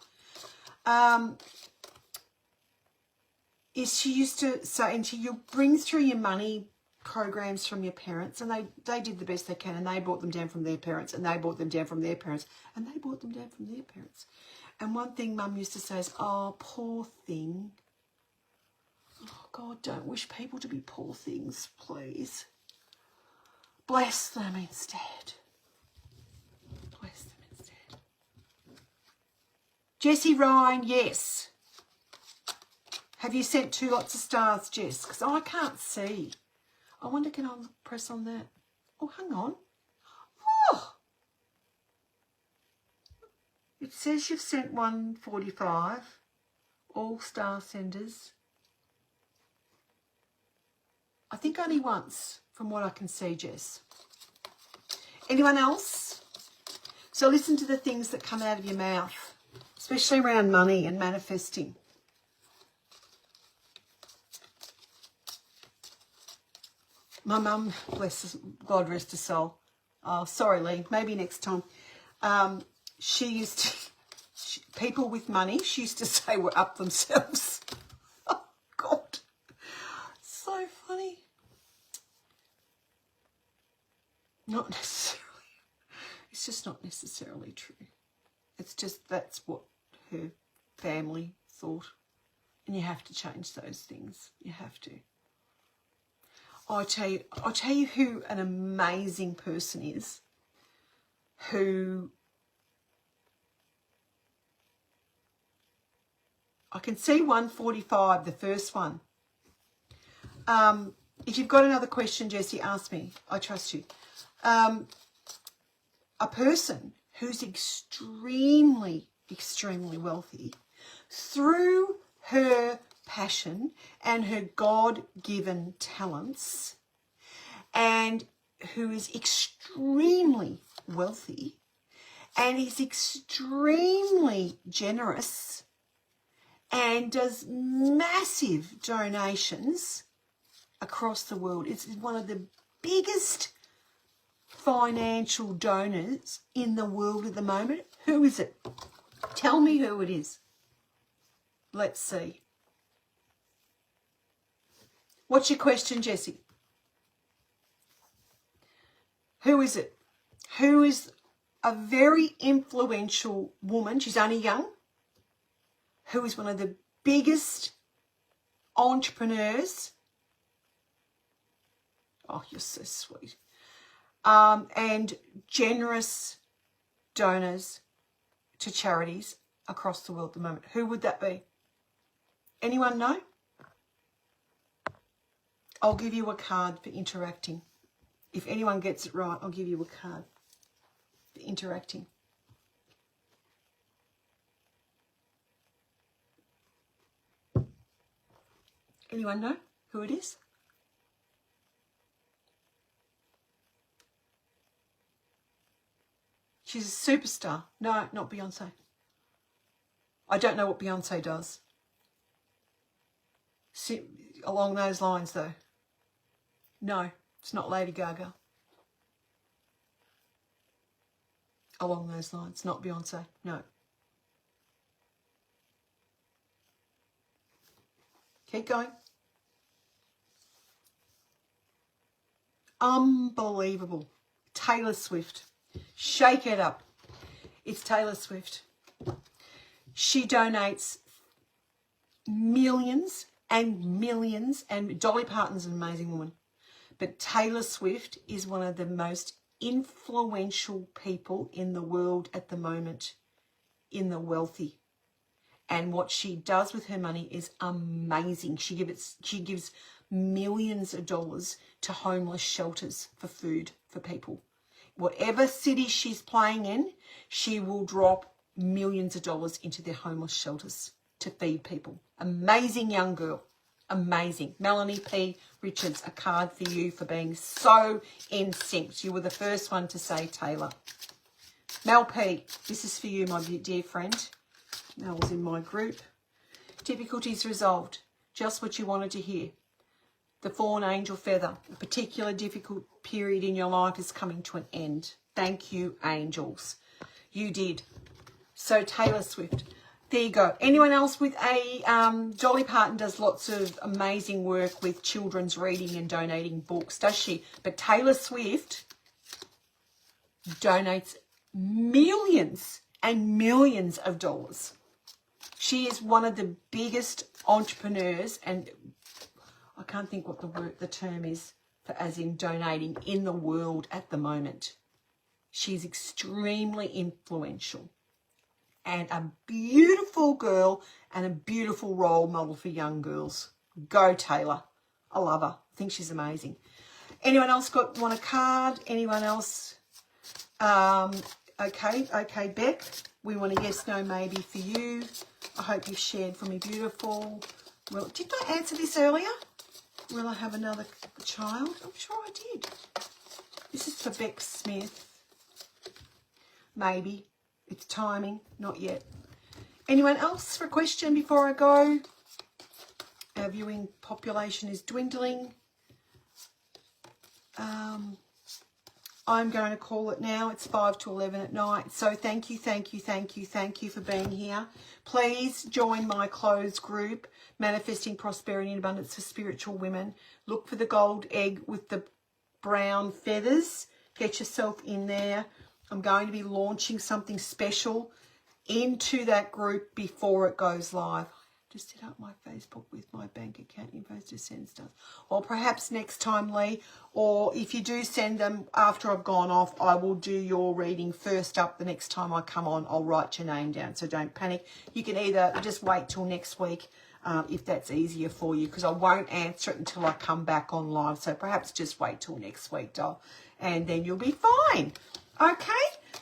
She used to say, and you bring through your money programs from your parents, and they did the best they can, and they brought them down from their parents, and they brought them down from their parents, and they brought them down from their parents. And one thing Mum used to say is, oh, poor thing. Oh, God, don't wish people to be poor things, please. Bless them instead. Bless them instead. Jessie Ryan, yes. Have you sent 2 lots of stars, Jess? Because I can't see. I wonder, can I press on that? Oh, hang on. Oh! It says you've sent 145. All star senders. I think only once, from what I can see, Jess. Anyone else? So listen to the things that come out of your mouth, especially around money and manifesting. My mum, bless God rest her soul. Oh, sorry, Lee. Maybe next time. She used to, people with money, she used to say were up themselves. Oh, God. So funny. Not necessarily. It's just not necessarily true. It's just that's what her family thought. And you have to change those things. You have to. I'll tell you who an amazing person is, who I can see 145, the first one. If you've got another question, Jessie, ask me. I trust you. A person who's extremely, extremely wealthy through her passion and her God-given talents, and who is extremely wealthy and is extremely generous and does massive donations across the world. It's one of the biggest financial donors in the world at the moment. Who is it? Tell me who it is. Let's see. What's your question, Jessie? Who is it? Who is a very influential woman? She's only young. Who is one of the biggest entrepreneurs? Oh, you're so sweet. And generous donors to charities across the world at the moment. Who would that be? Anyone know? I'll give you a card for interacting. If anyone gets it right, I'll give you a card for interacting. Anyone know who it is? She's a superstar. No, not Beyonce. I don't know what Beyonce does. Along those lines, though. No, it's not Lady Gaga. Along those lines, not Beyonce. No. Keep going. Unbelievable. Taylor Swift. Shake it up. It's Taylor Swift. She donates millions and millions, and Dolly Parton's an amazing woman. But Taylor Swift is one of the most influential people in the world at the moment, in the wealthy. And what she does with her money is amazing. She gives millions of dollars to homeless shelters for food for people. Whatever city she's playing in, she will drop millions of dollars into their homeless shelters to feed people. Amazing young girl. Amazing. Melanie P. Richards, a card for you for being so in sync. You were the first one to say Taylor. Mel P., this is for you, my dear friend. Mel was in my group. Difficulties resolved. Just what you wanted to hear. The fallen angel feather. A particular difficult period in your life is coming to an end. Thank you, angels. You did. So Taylor Swift. There you go. Anyone else with a... Dolly Parton does lots of amazing work with children's reading and donating books, does she? But Taylor Swift donates millions and millions of dollars. She is one of the biggest entrepreneurs, and I can't think what the term is for as in donating in the world at the moment. She's extremely influential and a beautiful girl and a beautiful role model for young girls. Go Taylor. I love her. I think she's amazing. Anyone else want a card? Anyone else? Okay, Beck. We want a yes, no, maybe for you. I hope you've shared for me, beautiful. Well, did I answer this earlier? Will I have another child? I'm sure I did. This is for Beck Smith. Maybe. It's timing. Not yet. Anyone else for a question before I go? Our viewing population is dwindling. I'm going to call it now. It's 5 to 11 at night. So thank you for being here. Please join my closed group, Manifesting Prosperity and Abundance for Spiritual Women. Look for the gold egg with the brown feathers. Get yourself in there. I'm going to be launching something special into that group before it goes live. Just set up my Facebook with my bank account info to send stuff. Or perhaps next time, Lee, or if you do send them after I've gone off, I will do your reading first up. The next time I come on, I'll write your name down, so don't panic. You can either just wait till next week if that's easier for you, because I won't answer it until I come back on live. So perhaps just wait till next week, doll, and then you'll be fine. Okay?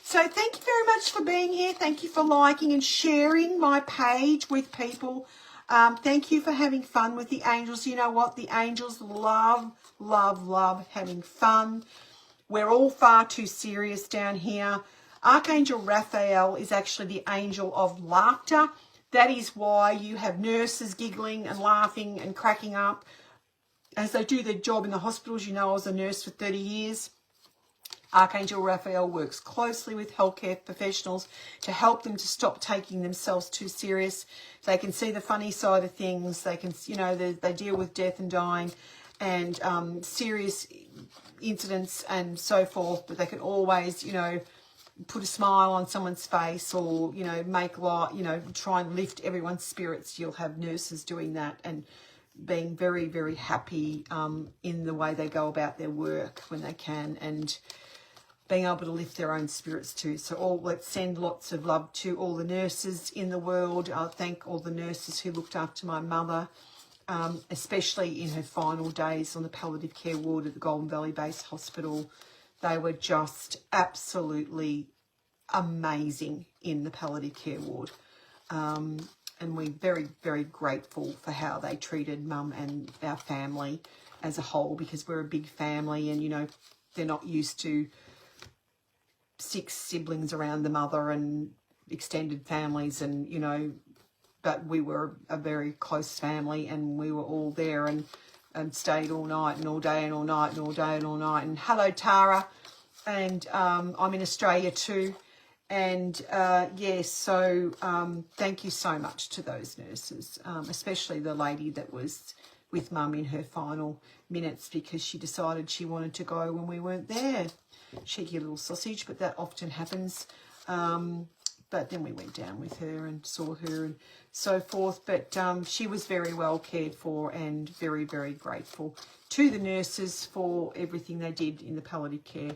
So thank you very much for being here. Thank you for liking and sharing my page with people. Thank you for having fun with the angels. You know what? The angels love having fun. We're all far too serious down here. Archangel Raphael is actually the angel of laughter. That is why you have nurses giggling and laughing and cracking up as they do their job in the hospitals. You know, I was a nurse for 30 years. Archangel Raphael works closely with healthcare professionals to help them to stop taking themselves too serious. They can see the funny side of things. They can, you know, they deal with death and dying and serious incidents and so forth, but they can always, you know, put a smile on someone's face or, you know, make light, you know, try and lift everyone's spirits. You'll have nurses doing that and being very, very happy in the way they go about their work when they can, and being able to lift their own spirits too. So let's send lots of love to all the nurses in the world. I'll thank all the nurses who looked after my mother, especially in her final days on the palliative care ward at the Golden Valley Base Hospital. They were just absolutely amazing in the palliative care ward. And we're very, very grateful for how they treated Mum and our family as a whole, because we're a big family and, you know, they're not used to 6 siblings around the mother and extended families, and, you know, but we were a very close family and we were all there and stayed all night and all day and all night and all day and all night. And hello, Tara. And I'm in Australia too. And yes, so thank you so much to those nurses, especially the lady that was with Mum in her final minutes, because she decided she wanted to go when we weren't there. Cheeky little sausage, but that often happens. But but then we went down with her and saw her and so forth. But she was very well cared for and very, very grateful to the nurses for everything they did in the palliative care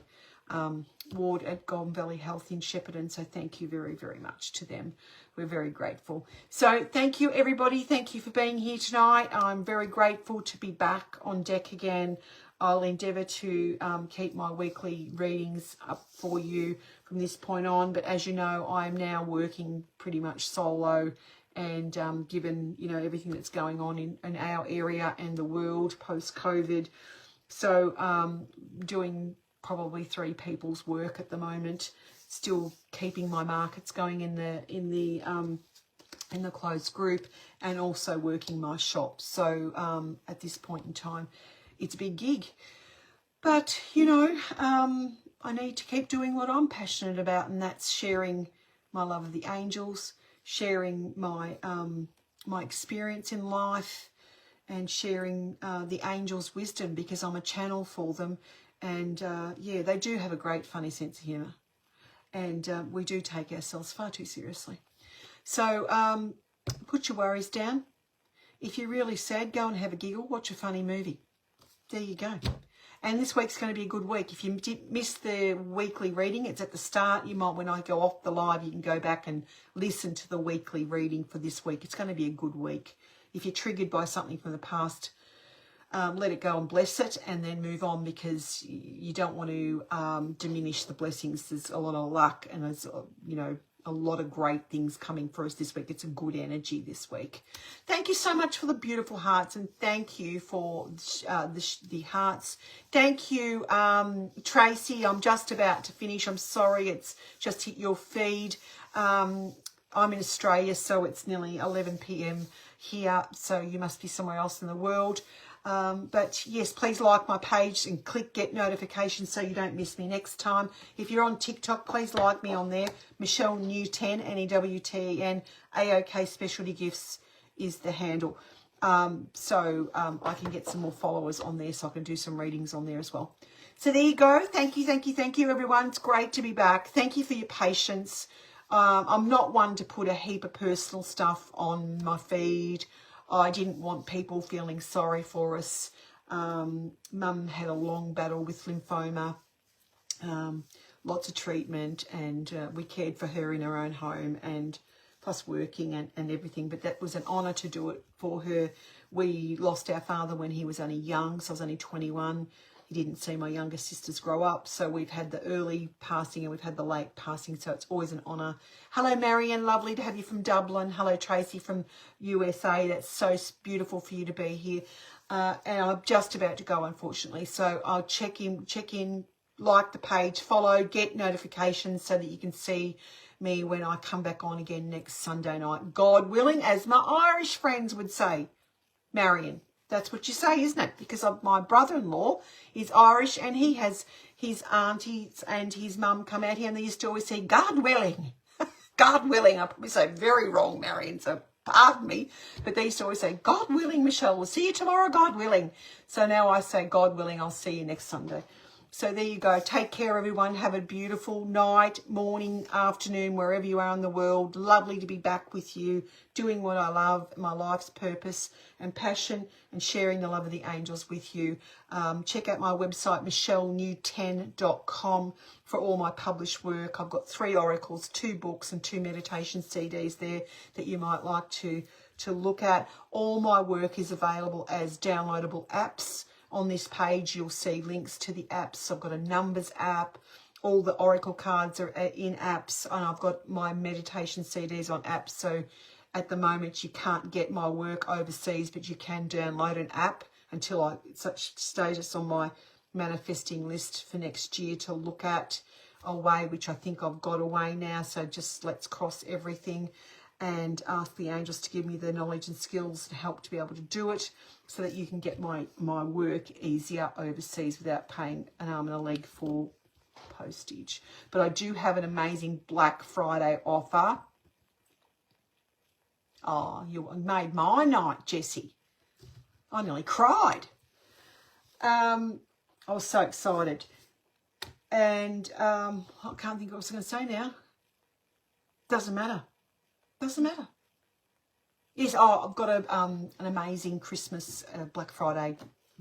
ward at Golden Valley Health in Shepparton. So thank you very, very much to them. We're very grateful. So thank you, everybody. Thank you for being here tonight. I'm very grateful to be back on deck again. I'll endeavour to keep my weekly readings up for you from this point on. But as you know, I'm now working pretty much solo, and given, you know, everything that's going on in our area and the world post-COVID. So doing probably 3 people's work at the moment, still keeping my markets going in the closed group, and also working my shop. So at this point in time, it's a big gig. But, you know, I need to keep doing what I'm passionate about, and that's sharing my love of the angels, sharing my my experience in life, and sharing the angels' wisdom, because I'm a channel for them. And yeah, they do have a great funny sense of humour, and we do take ourselves far too seriously. So put your worries down. If you're really sad, go and have a giggle, watch a funny movie. There you go. And this week's going to be a good week. If you miss the weekly reading, it's at the start. You might, when I go off the live, you can go back and listen to the weekly reading for this week. It's going to be a good week. If you're triggered by something from the past, let it go and bless it, and then move on, because you don't want to diminish the blessings. There's a lot of luck, and there's, you know, a lot of great things coming for us this week. It's a good energy this week. Thank you so much for the beautiful hearts, and thank you for the hearts. Thank you, Tracy. I'm just about to finish. I'm sorry, it's just hit your feed. I'm in Australia, so it's nearly 11 p.m. here, so you must be somewhere else in the world. But yes, please like my page and click get notifications so you don't miss me next time. If you're on TikTok, please like me on there. Michelle Newten, Newten, AOK Specialty Gifts is the handle. So I can get some more followers on there, so I can do some readings on there as well. So there you go. Thank you, thank you, thank you, everyone. It's great to be back. Thank you for your patience. I'm not one to put a heap of personal stuff on my feed. I didn't want people feeling sorry for us. Mum had a long battle with lymphoma, lots of treatment, and we cared for her in her own home, and plus working and everything. But that was an honour to do it for her. We lost our father when he was only young, so I was only 21. He didn't see my younger sisters grow up, so we've had the early passing and we've had the late passing, so it's always an honour. Hello, Marion, lovely to have you from Dublin. Hello, Tracy from USA. That's so beautiful for you to be here. And I'm just about to go, unfortunately, so I'll check in, like the page, follow, get notifications so that you can see me when I come back on again next Sunday night. God willing, as my Irish friends would say. Marion. That's what you say, isn't it? Because my brother-in-law is Irish, and he has his aunties and his mum come out here, and they used to always say, God willing. God willing. I probably say very wrong, Marion, so pardon me. But they used to always say, God willing, Michelle, we'll see you tomorrow, God willing. So now I say, God willing, I'll see you next Sunday. So there you go. Take care, everyone. Have a beautiful night, morning, afternoon, wherever you are in the world. Lovely to be back with you, doing what I love, my life's purpose and passion, and sharing the love of the angels with you. Check out my website, michellenewten.com, for all my published work. I've got 3 oracles, 2 books, and 2 meditation CDs there that you might like to look at. All my work is available as downloadable apps. On this page, you'll see links to the apps. I've got a numbers app. All the oracle cards are in apps, and I've got my meditation CDs on apps. So at the moment, you can't get my work overseas, but you can download an app until I such status on my manifesting list for next year to look at a way, which I think I've got away now. So just let's cross everything and ask the angels to give me the knowledge and skills and help to be able to do it, so that you can get my work easier overseas without paying an arm and a leg for postage. But I do have an amazing Black Friday offer. Oh, you made my night, Jessie. I nearly cried. I was so excited. And I can't think what I was going to say now. Doesn't matter. Doesn't matter. Yes, oh, I've got an amazing Christmas Black Friday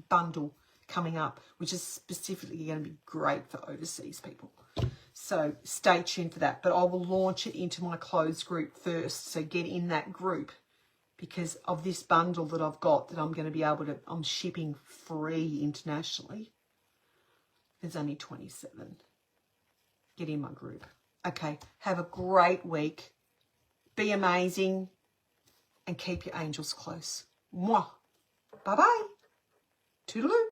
bundle coming up, which is specifically going to be great for overseas people. So stay tuned for that. But I will launch it into my closed group first. So get in that group because of this bundle that I've got that I'm going to be able to, I'm shipping free internationally. There's only 27. Get in my group. Okay, have a great week. Be amazing and keep your angels close. Mwah. Bye-bye. Toodaloo.